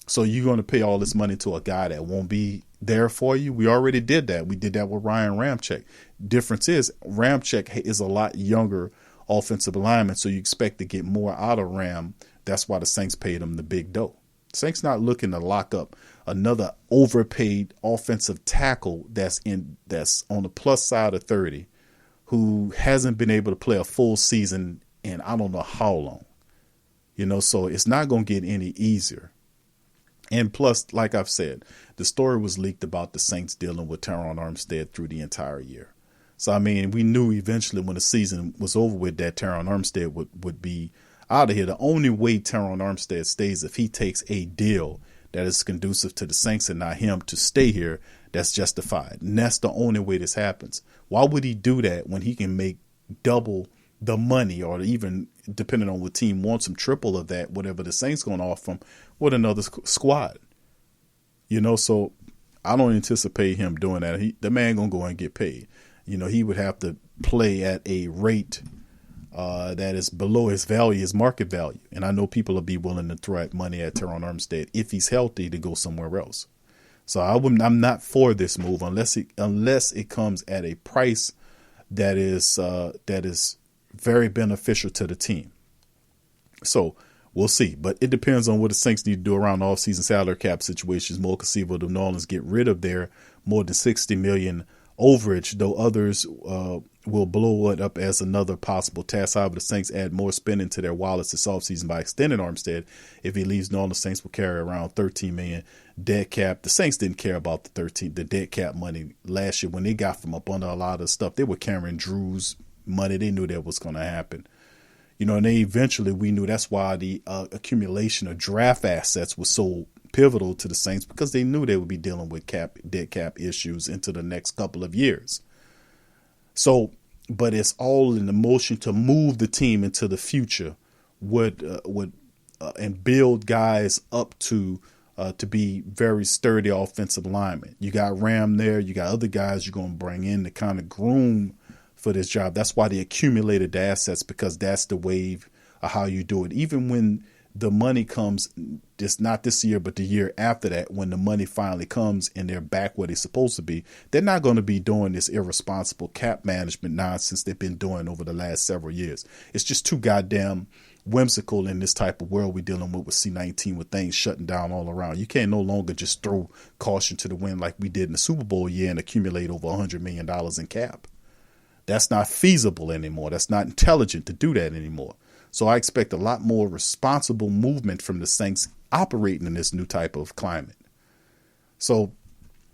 So you're going to pay all this money to a guy that won't be there for you? We already did that. We did that with Ryan Ramczyk. Difference is Ramczyk is a lot younger offensive lineman, so you expect to get more out of Ram. That's why the Saints paid him the big dough. Saints not looking to lock up another overpaid offensive tackle that's on the plus side of 30, who hasn't been able to play a full season in I don't know how long. So it's not going to get any easier. And plus, like I've said, the story was leaked about the Saints dealing with Teron Armstead through the entire year. So, I mean, we knew eventually when the season was over with that Teron Armstead would be out of here. The only way Teron Armstead stays if he takes a deal that is conducive to the Saints and not him to stay here, that's justified. And that's the only way this happens. Why would he do that when he can make double the money, or even, depending on what team wants him, triple of that, whatever the Saints going to offer him, with another squad? So I don't anticipate him doing that. The man going to go and get paid. He would have to play at a rate that is below his value, his market value. And I know people will be willing to throw out money at Teron Armstead if he's healthy to go somewhere else. So I'm not for this move unless it comes at a price that is very beneficial to the team. So we'll see, but it depends on what the Saints need to do around the offseason salary cap situations. More conceivable the New Orleans get rid of their more than $60 million overage, though others will blow it up as another possible task. However, the Saints add more spending to their wallets this offseason by extending Armstead. If he leaves, New Orleans Saints will carry around $13 million dead cap. The Saints didn't care about the dead cap money last year when they got from up under a lot of stuff. They were carrying Drew's money. They knew that was going to happen. And they eventually, we knew that's why the accumulation of draft assets was so pivotal to the Saints, because they knew they would be dealing with dead cap issues into the next couple of years. So, but it's all in the motion to move the team into the future and build guys up to be very sturdy offensive linemen. You got Ram there. You got other guys you're going to bring in to kind of groom for this job. That's why they accumulated the assets, because that's the wave of how you do it. Even when the money comes, just not this year, but the year after that, when the money finally comes and they're back where they're supposed to be, they're not going to be doing this irresponsible cap management nonsense they've been doing over the last several years. It's just too goddamn whimsical in this type of world we're dealing with C-19, with things shutting down all around. You can't no longer just throw caution to the wind like we did in the Super Bowl year and accumulate over $100 million in cap. That's not feasible anymore. That's not intelligent to do that anymore. So I expect a lot more responsible movement from the Saints operating in this new type of climate. So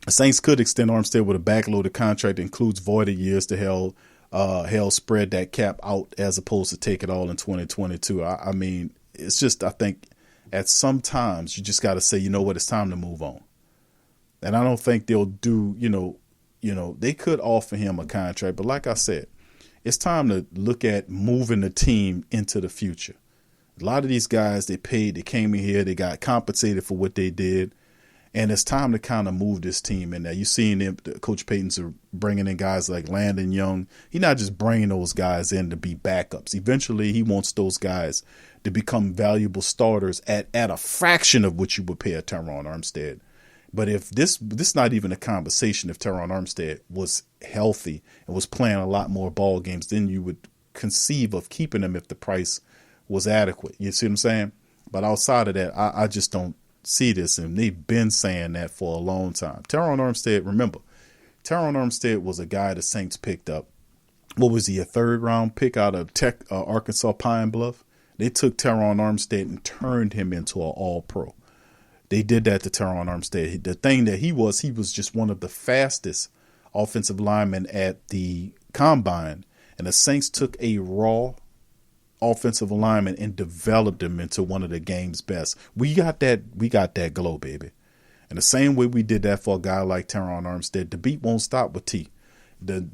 the Saints could extend Armstead with a backloaded contract that includes voided years to hell spread that cap out as opposed to take it all in 2022. I mean, it's just, I think at some times you just got to say, you know what, it's time to move on. And I don't think they'll do, they could offer him a contract, but like I said, it's time to look at moving the team into the future. A lot of these guys, they came in here, they got compensated for what they did, and it's time to kind of move this team in there. You're seeing them, Coach Payton's are bringing in guys like Landon Young. He's not just bringing those guys in to be backups. Eventually, he wants those guys to become valuable starters at a fraction of what you would pay a Taran Armstead. But if this not even a conversation, if Teron Armstead was healthy and was playing a lot more ball games, then you would conceive of keeping him if the price was adequate. You see what I'm saying? But outside of that, I just don't see this. And they've been saying that for a long time. Teron Armstead, remember, Teron Armstead was a guy the Saints picked up. What was he, a third-round pick out of Arkansas Pine Bluff? They took Teron Armstead and turned him into an all-pro. They did that to Taran Armstead. The thing that he was just one of the fastest offensive linemen at the combine. And the Saints took a raw offensive lineman and developed him into one of the game's best. We got that glow, baby. And the same way we did that for a guy like Taran Armstead, the beat won't stop with T.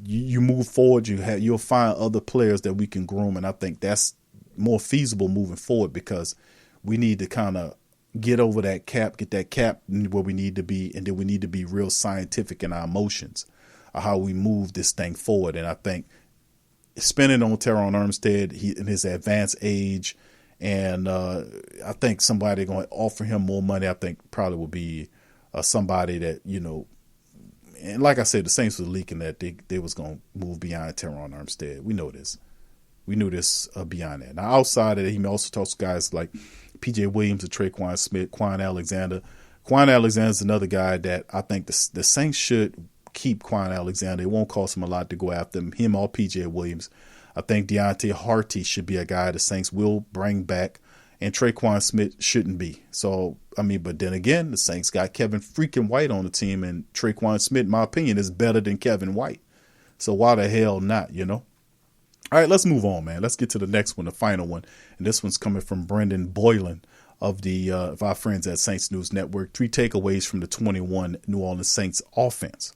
You move forward, you'll find other players that we can groom. And I think that's more feasible moving forward, because we need to kind of get over that cap, get that cap where we need to be, and then we need to be real scientific in our emotions of how we move this thing forward. And I think spending on Teron Armstead in his advanced age, and I think somebody going to offer him more money, I think probably will be somebody that, and like I said, the Saints was leaking that they was going to move beyond Teron Armstead. We know this. We knew this beyond that. Now, outside of that, he also talks to guys like P.J. Williams and Trequan Smith, Quan Alexander. Quan Alexander is another guy that I think the Saints should keep. Quan Alexander. It won't cost him a lot to go after him or P.J. Williams. I think Deontay Harty should be a guy the Saints will bring back, and Trequan Smith shouldn't be. So, I mean, but then again, the Saints got Kevin freaking White on the team, and Trequan Smith, in my opinion, is better than Kevin White. So why the hell not, All right, let's move on, man. Let's get to the next one, the final one. And this one's coming from Brendan Boylan of our friends at Saints News Network. 3 takeaways from the 21 New Orleans Saints offense.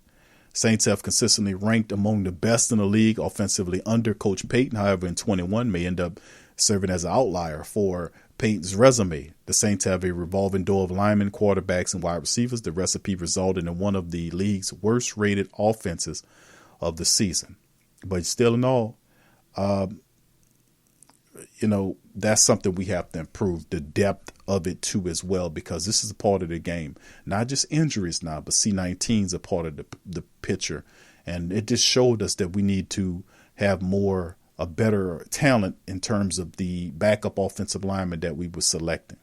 Saints have consistently ranked among the best in the league offensively under Coach Payton. However, in 21 may end up serving as an outlier for Payton's resume. The Saints have a revolving door of linemen, quarterbacks, and wide receivers. The recipe resulted in one of the league's worst rated offenses of the season. But still in all, that's something we have to improve, the depth of it too as well, because this is a part of the game, not just injuries now, but C-19 is a part of the picture. And it just showed us that we need to have a better talent in terms of the backup offensive lineman that we were selecting.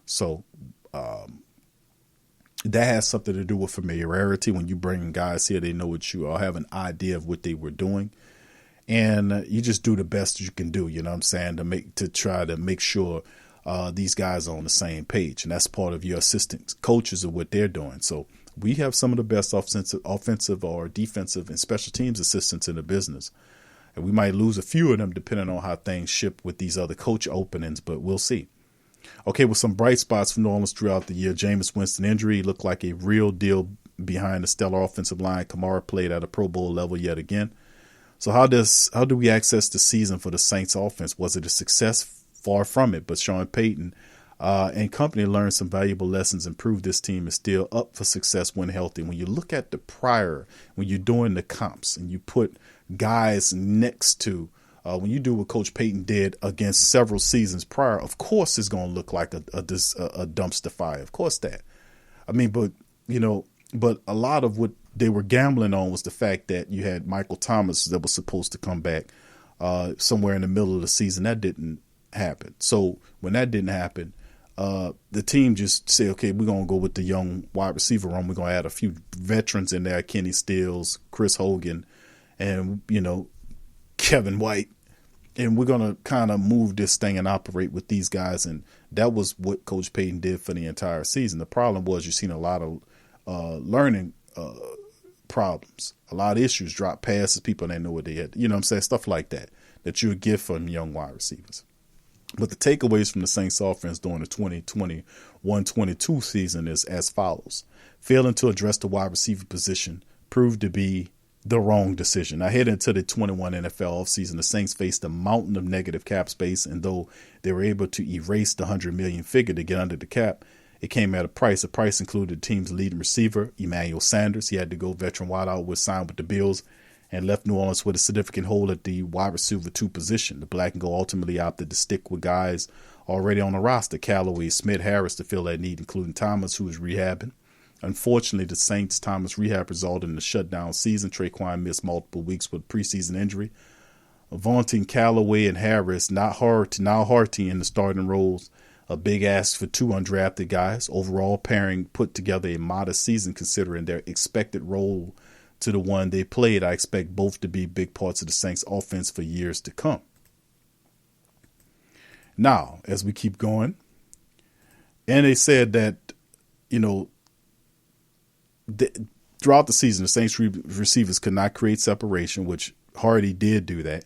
So that has something to do with familiarity. When you bring guys here, they know what you are, have an idea of what they were doing. And you just do the best you can do, you know what I'm saying, to try to make sure these guys are on the same page. And that's part of your assistant coaches of what they're doing. So we have some of the best offensive or defensive and special teams assistants in the business. And we might lose a few of them depending on how things ship with these other coach openings, but we'll see. Okay, with some bright spots for New Orleans throughout the year, Jameis Winston injury looked like a real deal behind the stellar offensive line. Kamara played at a Pro Bowl level yet again. So how do we access the season for the Saints offense? Was it a success? Far from it, but Sean Payton and company learned some valuable lessons and proved this team is still up for success when healthy. When you look at when you're doing the comps and you put guys next to, when you do what Coach Payton did against several seasons prior, of course it's going to look like a dumpster fire. Of course that. I mean, but a lot of what they were gambling on was the fact that you had Michael Thomas that was supposed to come back somewhere in the middle of the season. That didn't happen. So when that didn't happen, the team just said, okay, we're going to go with the young wide receiver room. We're going to add a few veterans in there, Kenny Stills, Chris Hogan, and, Kevin White. And we're going to kind of move this thing and operate with these guys. And that was what Coach Payton did for the entire season. The problem was you've seen a lot of learning problems, a lot of issues, drop passes, people didn't know what they had, stuff like that you would get from young wide receivers. But the takeaways from the Saints offense during the 2021-22 season is as follows. Failing to address the wide receiver position proved to be the wrong decision. Now, heading into the 21 NFL offseason, the Saints faced a mountain of negative cap space, and though they were able to erase the $100 million figure to get under the cap, it came at a price. The price included the team's leading receiver, Emmanuel Sanders. He had to go. Veteran wideout was signed with the Bills and left New Orleans with a significant hole at the wide receiver 2 position. The Black and Gold ultimately opted to stick with guys already on the roster, Callaway, Smith, Harris, to fill that need, including Thomas, who was rehabbing. Unfortunately, the Saints' Thomas rehab resulted in a shutdown season. Trequan missed multiple weeks with preseason injury. Vaunting Callaway and Harris, now Harty in the starting roles. A big ask for 2 undrafted guys. Overall, pairing put together a modest season considering their expected role to the one they played. I expect both to be big parts of the Saints offense for years to come. Now, as we keep going, and they said that, throughout the season, the Saints receivers could not create separation, which Hardy did do that.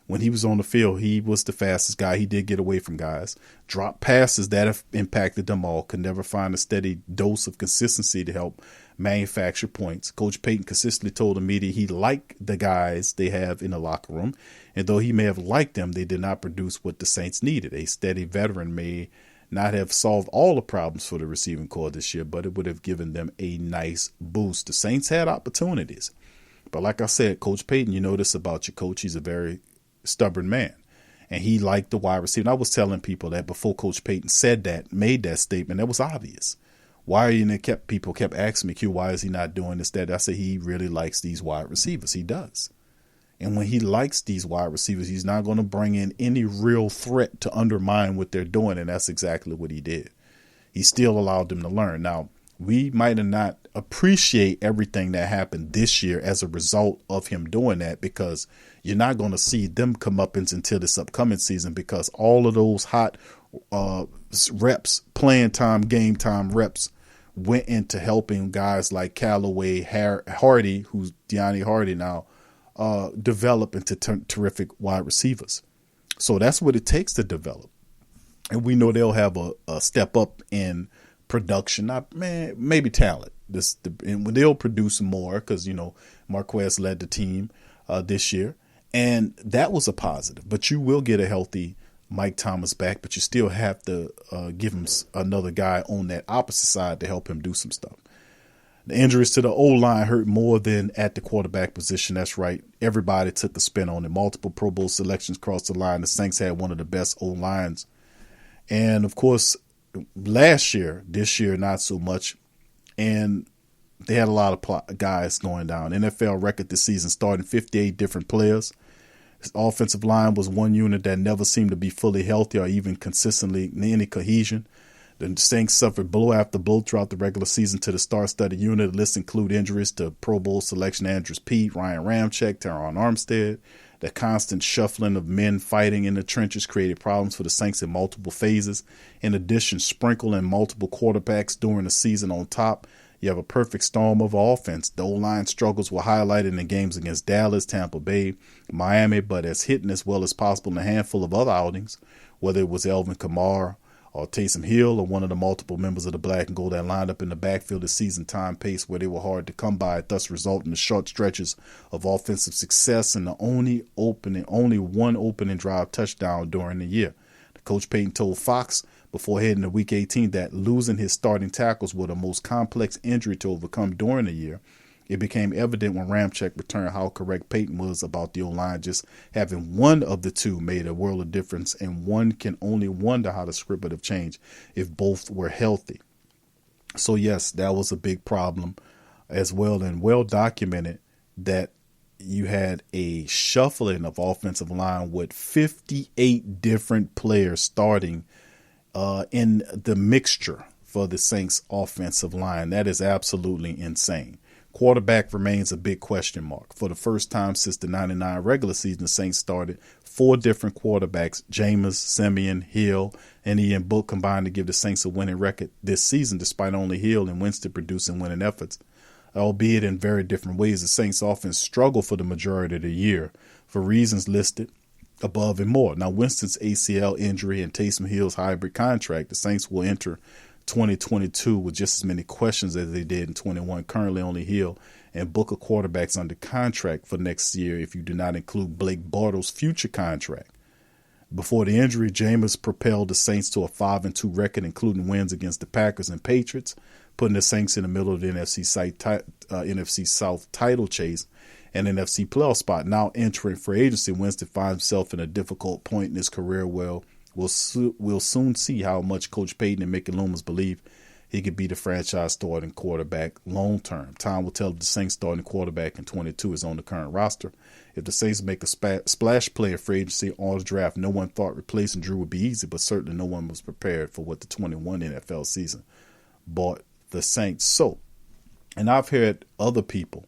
When he was on the field, he was the fastest guy. He did get away from guys. Drop passes that have impacted them all. Could never find a steady dose of consistency to help manufacture points. Coach Payton consistently told the media he liked the guys they have in the locker room. And though he may have liked them, they did not produce what the Saints needed. A steady veteran may not have solved all the problems for the receiving corps this year, but it would have given them a nice boost. The Saints had opportunities. But like I said, Coach Payton, you know this about your coach. He's a very stubborn man, and he liked the wide receiver. And I was telling people that before Coach Payton made that statement, that was obvious. Why are you? And people kept asking me, Q, why is he not doing this, that? I said, he really likes these wide receivers. He does. And when he likes these wide receivers, he's not going to bring in any real threat to undermine what they're doing. And that's exactly what he did. He still allowed them to learn. Now, we might not appreciate everything that happened this year as a result of him doing that, because you're not going to see them come up until this upcoming season, because all of those hot reps, playing time, game time reps went into helping guys like Callaway, Hardy, who's Deonte Hardy now, develop into terrific wide receivers. So that's what it takes to develop. And we know they'll have a step up in production, maybe talent. And they'll produce more because, Marquez led the team this year. And that was a positive. But you will get a healthy Mike Thomas back, but you still have to give him another guy on that opposite side to help him do some stuff. The injuries to the O-line hurt more than at the quarterback position. That's right. Everybody took a spin on it. Multiple Pro Bowl selections crossed the line. The Saints had one of the best O-lines. And, of course, this year, not so much. And they had a lot of guys going down. NFL record this season, starting 58 different players. His offensive line was one unit that never seemed to be fully healthy or even consistently in any cohesion. The Saints suffered blow after blow throughout the regular season to the star-studded unit. The list include injuries to Pro Bowl selection Andrews Pete, Ryan Ramczyk, Teron Armstead. The constant shuffling of men fighting in the trenches created problems for the Saints in multiple phases. In addition, sprinkling multiple quarterbacks during the season on top, you have a perfect storm of offense. The O-line struggles were highlighted in games against Dallas, Tampa Bay, Miami, but as hitting as well as possible in a handful of other outings, whether it was Alvin Kamara or Taysom Hill or one of the multiple members of the Black and Gold that lined up in the backfield at season time pace where they were hard to come by, thus resulting in short stretches of offensive success and the only one opening drive touchdown during the year. Coach Payton told Fox before heading to Week 18 that losing his starting tackles was the most complex injury to overcome during the year. It became evident when Ramczyk returned how correct Payton was about the O-line. Just having one of the two made a world of difference, and one can only wonder how the script would have changed if both were healthy. So, yes, that was a big problem as well, and well documented that you had a shuffling of offensive line with 58 different players starting in the mixture for the Saints offensive line. That is absolutely insane. Quarterback remains a big question mark. For the first time since the 99 regular season, the Saints started 4 different quarterbacks, Jameis, Simeon, Hill, and Ian Book combined to give the Saints a winning record this season, despite only Hill and Winston producing winning efforts. Albeit in very different ways, the Saints offense struggled for the majority of the year for reasons listed above and more. Now, Winston's ACL injury and Taysom Hill's hybrid contract, the Saints will enter 2022 with just as many questions as they did in 21. Currently only Hill and Booker quarterbacks under contract for next year if you do not include Blake Bortles' future contract. Before the injury, Jameis propelled the Saints to a 5-2 record, including wins against the Packers and Patriots, putting the Saints in the middle of the NFC South title chase and NFC playoff spot. Now entering free agency, Winston finds himself in a difficult point in his career. Well, we'll soon see how much Coach Payton and Mickey Loomis believe he could be the franchise starting quarterback long term. Time will tell if the Saints starting quarterback in 22 is on the current roster. If the Saints make a splash play in free agency or the draft, no one thought replacing Drew would be easy, but certainly no one was prepared for what the 21 NFL season brought the Saints. So, and I've heard other people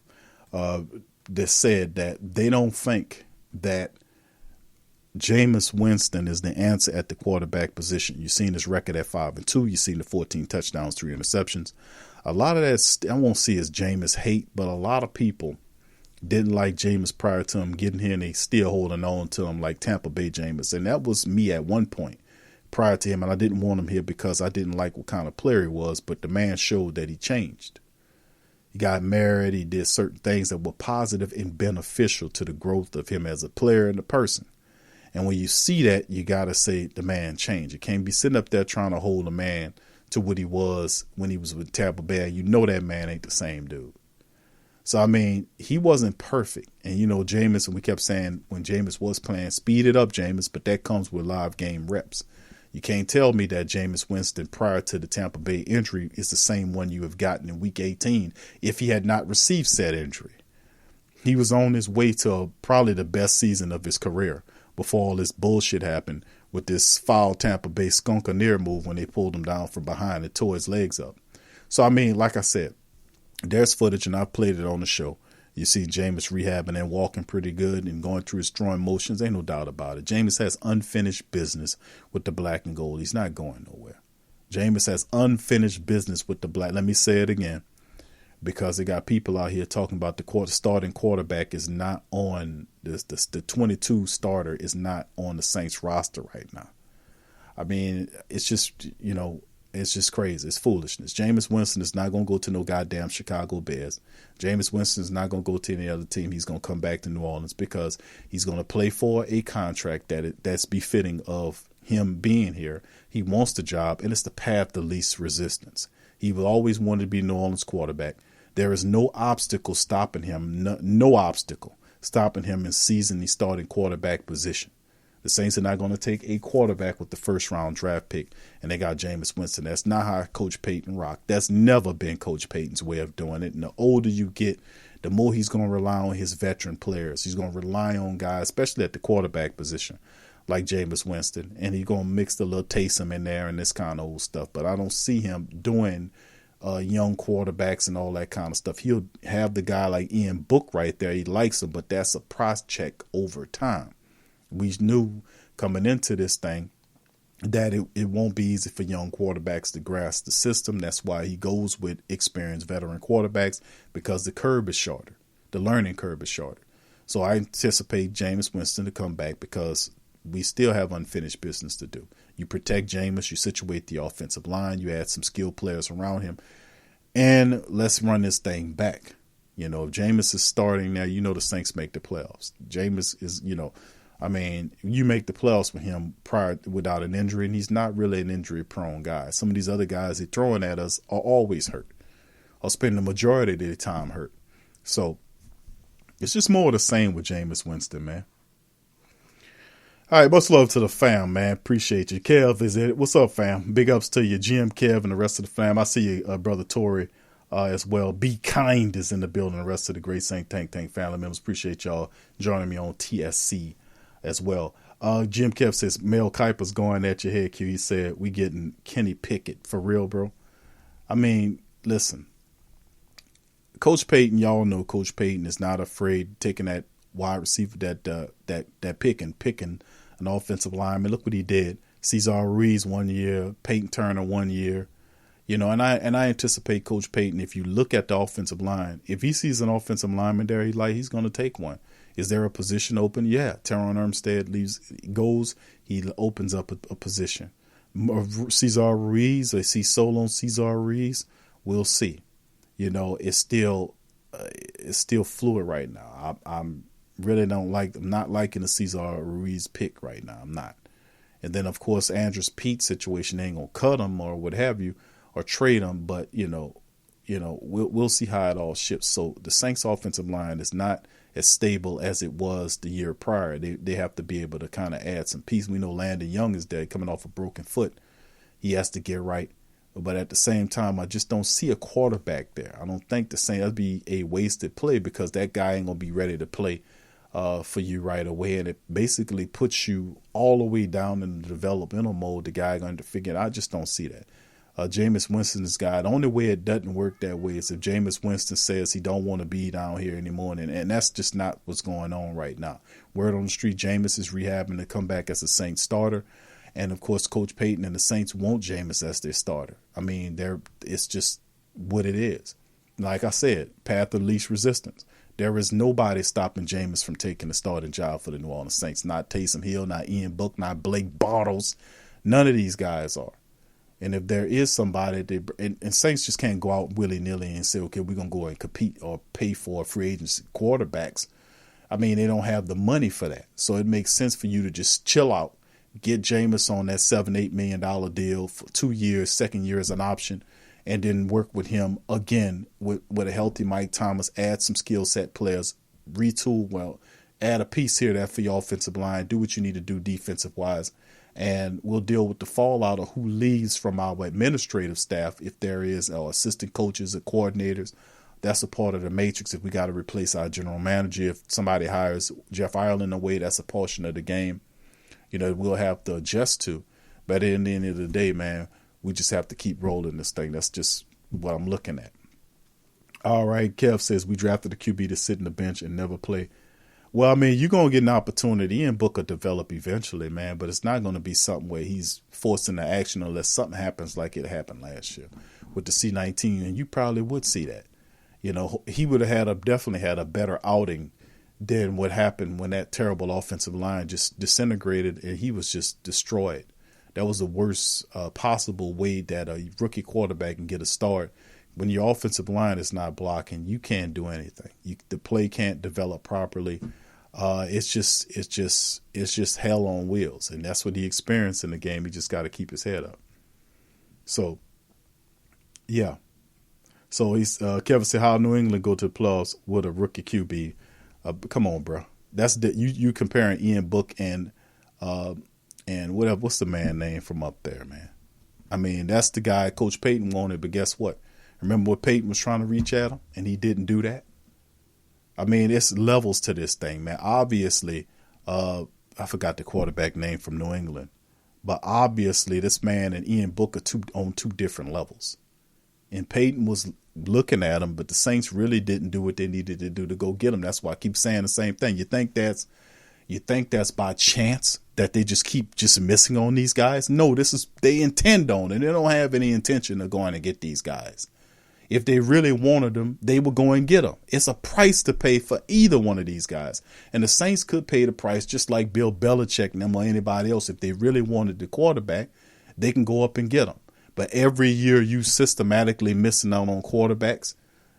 that said that they don't think that Jameis Winston is the answer at the quarterback position. You've seen his record at 5-2. You've seen the 14 touchdowns, 3 interceptions. A lot of that I won't see as Jameis hate, but a lot of people didn't like Jameis prior to him getting here, and they still holding on to him like Tampa Bay Jameis. And that was me at one point prior to him, and I didn't want him here because I didn't like what kind of player he was, but the man showed that he changed. He got married. He did certain things that were positive and beneficial to the growth of him as a player and a person. And when you see that, you got to say the man changed. You can't be sitting up there trying to hold a man to what he was when he was with Tampa Bay. You know that man ain't the same dude. So, I mean, he wasn't perfect. And, you know, Jameis, and we kept saying when Jameis was playing, speed it up, Jameis, but that comes with live game reps. You can't tell me that Jameis Winston prior to the Tampa Bay injury is the same one you have gotten in Week 18 if he had not received said injury. He was on his way to probably the best season of his career before all this bullshit happened with this foul Tampa Bay skunk-a-near move when they pulled him down from behind and tore his legs up. So, I mean, like I said, there's footage, and I've played it on the show. You see Jameis rehabbing and walking pretty good and going through his throwing motions. Ain't no doubt about it. Jameis has unfinished business with the black and gold. He's not going nowhere. Jameis has unfinished business with the black. Let me say it again, because they got people out here talking about the starting quarterback is not on this. The 22 starter is not on the Saints roster right now. I mean, it's just, you know, it's just crazy. It's foolishness. Jameis Winston is not going to go to no goddamn Chicago Bears. Jameis Winston is not going to go to any other team. He's going to come back to New Orleans because he's going to play for a contract that's befitting of him being here. He wants the job, and it's the path to least resistance. He will always want to be New Orleans quarterback. There is no obstacle stopping him, no obstacle stopping him in seizing the starting quarterback position. The Saints are not going to take a quarterback with the first-round draft pick, and they got Jameis Winston. That's not how Coach Payton rocked. That's never been Coach Payton's way of doing it. And the older you get, the more he's going to rely on his veteran players. He's going to rely on guys, especially at the quarterback position, like Jameis Winston, and he's going to mix the little Taysom in there and this kind of old stuff. But I don't see him doing young quarterbacks and all that kind of stuff. He'll have the guy like Ian Book right there. He likes him, but that's a price check over time. We knew coming into this thing that it won't be easy for young quarterbacks to grasp the system. That's why he goes with experienced veteran quarterbacks, because the curve is shorter. The learning curve is shorter. So I anticipate Jameis Winston to come back, because we still have unfinished business to do. You protect Jameis, you situate the offensive line, you add some skilled players around him, and let's run this thing back. If Jameis is starting now, the Saints make the playoffs. Jameis is, you make the playoffs with him without an injury, and he's not really an injury-prone guy. Some of these other guys they're throwing at us are always hurt, or spend the majority of their time hurt. So it's just more of the same with Jameis Winston, man. All right, much love to the fam, man. Appreciate you. Kev is it. What's up, fam? Big ups to you, Jim, Kev, and the rest of the fam. I see you, Brother Tory, as well. Be Kind is in the building. The rest of the Great Saint Tank family members. Appreciate y'all joining me on TSC as well. Jim Kev says, Mel Kiper's going at your head, Q. He said, we getting Kenny Pickett. For real, bro? Listen. Coach Payton, y'all know Coach Payton is not afraid of taking that wide receiver, that picking an offensive lineman. Look what he did. Cesar Ruiz 1 year, Peyton Turner 1 year. And I anticipate Coach Payton, if you look at the offensive line, if he sees an offensive lineman there, he's going to take one. Is there a position open? Yeah. Teron Armstead goes, he opens up a position. Cesar Ruiz, I see solo on Cesar Ruiz. We'll see. It's still fluid right now. I'm not liking the Cesar Ruiz pick right now. I'm not. And then of course Andrews Pete situation, they ain't gonna cut him or what have you, or trade him. But we'll see how it all ships. So the Saints offensive line is not as stable as it was the year prior. They have to be able to kind of add some pieces. We know Landon Young is there coming off a broken foot. He has to get right. But at the same time, I just don't see a quarterback there. I don't think the Saints, that'd be a wasted play, because that guy ain't going to be ready to play for you right away. And it basically puts you all the way down in the developmental mode. The guy going to figure it out. I just don't see that. Jameis Winston's guy, the only way it doesn't work that way is if Jameis Winston says he don't want to be down here anymore. And that's just not what's going on right now. Word on the street, Jameis is rehabbing to come back as a Saints starter. And, of course, Coach Payton and the Saints want Jameis as their starter. It's just what it is. Like I said, path of least resistance. There is nobody stopping Jameis from taking the starting job for the New Orleans Saints. Not Taysom Hill, not Ian Book, not Blake Bortles. None of these guys are. And if there is somebody, and Saints just can't go out willy-nilly and say, okay, we're going to go and compete or pay for free agency quarterbacks. They don't have the money for that. So it makes sense for you to just chill out. Get Jameis on that $7-8 million deal for 2 years, second year as an option, and then work with him again with a healthy Mike Thomas, add some skill set players, retool, add a piece here there for your offensive line, do what you need to do defensive wise, and we'll deal with the fallout of who leaves from our administrative staff, if there is, or assistant coaches or coordinators. That's a part of the matrix. If we got to replace our general manager, if somebody hires Jeff Ireland away, that's a portion of the game. We'll have to adjust to. But at the end of the day, man, we just have to keep rolling this thing. That's just what I'm looking at. All right, Kev says we drafted the QB to sit in the bench and never play. Well, you're going to get an opportunity, and Booker develop eventually, man, but it's not going to be something where he's forced into action unless something happens like it happened last year with the C-19, and you probably would see that. He would have definitely had a better outing than what happened when that terrible offensive line just disintegrated and he was just destroyed. That was the worst possible way that a rookie quarterback can get a start. When your offensive line is not blocking, you can't do anything. The play can't develop properly. It's just hell on wheels, and that's what he experienced in the game. He just got to keep his head up. So, yeah. So he's Kevin said, how New England go to the playoffs with a rookie QB? Come on, bro. That's you comparing Ian Book and whatever. What's the man name from up there, man? I mean, that's the guy Coach Payton wanted, but guess what? Remember what Payton was trying to reach at him, and he didn't do that? I mean, it's levels to this thing, man. Obviously, I forgot the quarterback name from New England, but obviously this man and Ian Book are on two different levels. And Payton was looking at him, but the Saints really didn't do what they needed to do to go get him. That's why I keep saying the same thing. You think that's by chance that they just keep missing on these guys? No, they intend on it. They don't have any intention of going to get these guys. If they really wanted them, they would go and get them. It's a price to pay for either one of these guys. And the Saints could pay the price just like Bill Belichick and them or anybody else. If they really wanted the quarterback, they can go up and get them. But every year you systematically missing out on quarterbacks,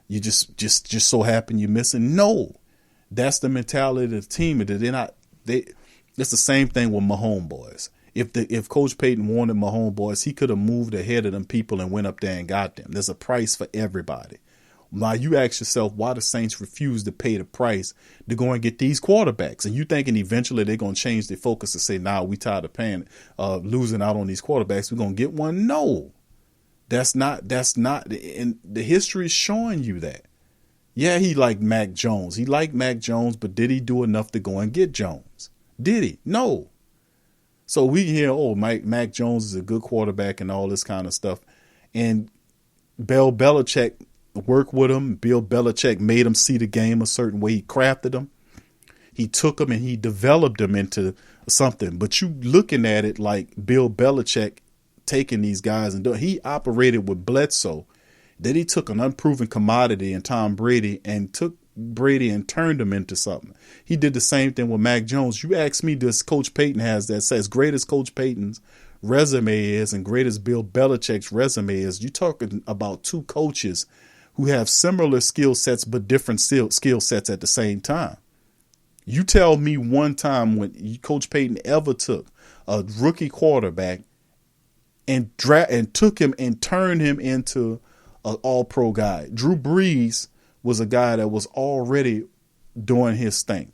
you just so happen you're missing. No, that's the mentality of the team. It's the same thing with my homeboys. If Coach Payton wanted my homeboys, he could have moved ahead of them people and went up there and got them. There's a price for everybody. Now you ask yourself why the Saints refuse to pay the price to go and get these quarterbacks, and you thinking eventually they're going to change their focus and say, "Nah, we tired of paying, losing out on these quarterbacks. We're going to get one." No, that's not. And the history is showing you that. Yeah, he liked Mac Jones. But did he do enough to go and get Jones? Did he? No. So we hear, Mac Jones is a good quarterback and all this kind of stuff, and Bill Belichick worked with him. Bill Belichick made him see the game a certain way. He crafted him. He took him and he developed him into something. But you looking at it like Bill Belichick taking these guys and doing. He operated with Bledsoe. Then he took an unproven commodity in Tom Brady and took Brady and turned him into something. He did the same thing with Mac Jones. You ask me, does Coach Payton has that? As great as Coach Payton's resume is and great as Bill Belichick's resume is, you're talking about two coaches who have similar skill sets but different skill sets at the same time. You tell me one time when Coach Payton ever took a rookie quarterback and took him and turned him into an all-pro guy. Drew Brees was a guy that was already doing his thing.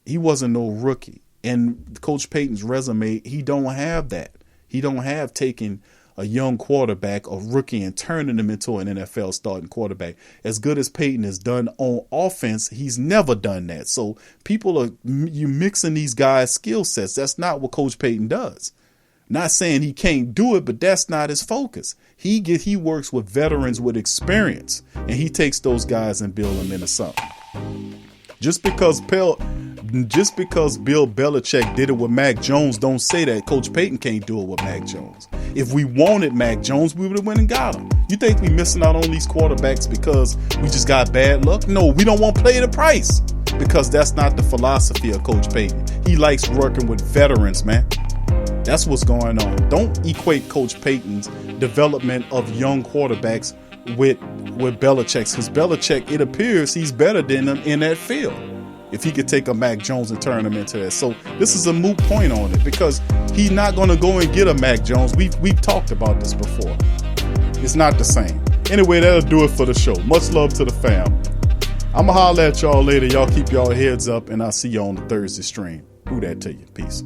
He wasn't no rookie. And Coach Payton's resume, he don't have that. He don't have taking a young quarterback, a rookie, and turning him into an NFL starting quarterback. As good as Payton has done on offense, he's never done that. So you mixing these guys' skill sets. That's not what Coach Payton does. Not saying he can't do it, but that's not his focus. He works with veterans with experience, and he takes those guys and build them into something. Just because Bill Belichick did it with Mac Jones, don't say that Coach Payton can't do it with Mac Jones. If we wanted Mac Jones, we would have went and got him. You think we missing out on these quarterbacks because we just got bad luck? No, we don't want to pay the price because that's not the philosophy of Coach Payton. He likes working with veterans, man. That's what's going on. Don't equate Coach Payton's development of young quarterbacks with Belichick's, because Belichick, it appears he's better than him in that field. If he could take a Mac Jones and turn him into that. So this is a moot point on it because he's not going to go and get a Mac Jones. We've talked about this before. It's not the same. Anyway, that'll do it for the show. Much love to the fam. I'm going to holler at y'all later. Y'all keep y'all heads up, and I'll see you on the Thursday stream. Who that to you. Peace.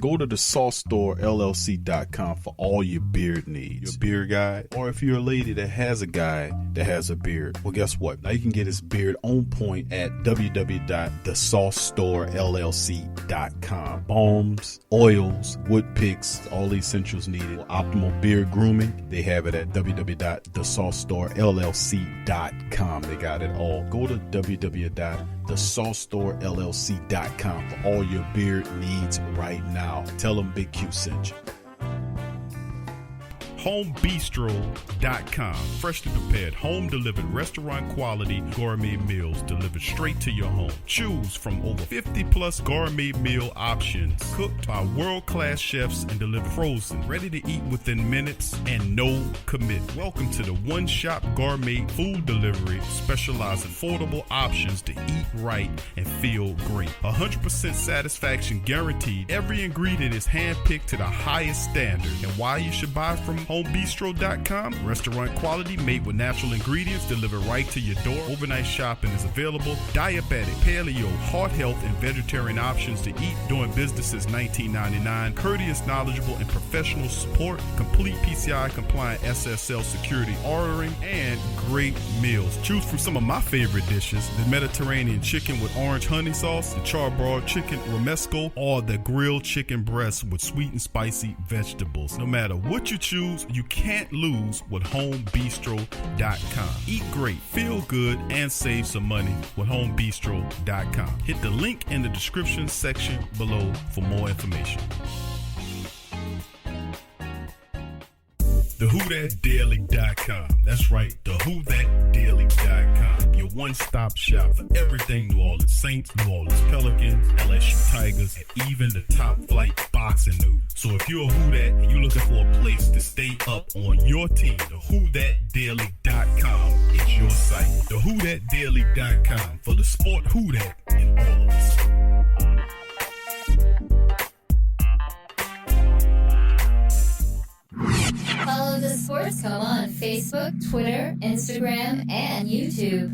Go to the saucestorellc.com for all your beard needs. Your beard guy, or if you're a lady that has a guy that has a beard, well, guess what? Now you can get his beard on point at www.thesaucestorellc.com. Balms, oils, wood picks, all the essentials needed. Optimal beard grooming, they have it at www.thesaucestorellc.com. They got it all. Go to www.thesaucestorellc.com for all your beard needs right now. Tell them Big Q sent you. homebistro.com. Freshly prepared, home-delivered, restaurant-quality gourmet meals delivered straight to your home. Choose from over 50-plus gourmet meal options cooked by world-class chefs and delivered frozen, ready to eat within minutes and no commit. Welcome to the one-shop gourmet food delivery, specializing in affordable options to eat right and feel great. 100% satisfaction guaranteed. Every ingredient is handpicked to the highest standard. And why you should buy from homebistro.com? Restaurant quality made with natural ingredients delivered right to your door. Overnight shopping is available. Diabetic, paleo, heart health, and vegetarian options to eat. Doing business since 1999. Courteous, knowledgeable, and professional support. Complete PCI compliant SSL security ordering and great meals. Choose from some of my favorite dishes: the Mediterranean chicken with orange honey sauce, the charbroiled chicken romesco, or the grilled chicken breast with sweet and spicy vegetables. No matter what you choose, you can't lose with homebistro.com. Eat great, feel good, and save some money with homebistro.com. Hit the link in the description section below for more information. TheWhoThatDaily.com. That's right, TheWhoThatDaily.com. Your one-stop shop for everything New Orleans Saints, New Orleans Pelicans, LSU Tigers, and even the top-flight boxing news. So if you're a Who That and you're looking for a place to stay up on your team, TheWhoThatDaily.com is your site. TheWhoThatDaily.com for the sport Who That in all of us. Follow the Sports Coma on Facebook, Twitter, Instagram, and YouTube.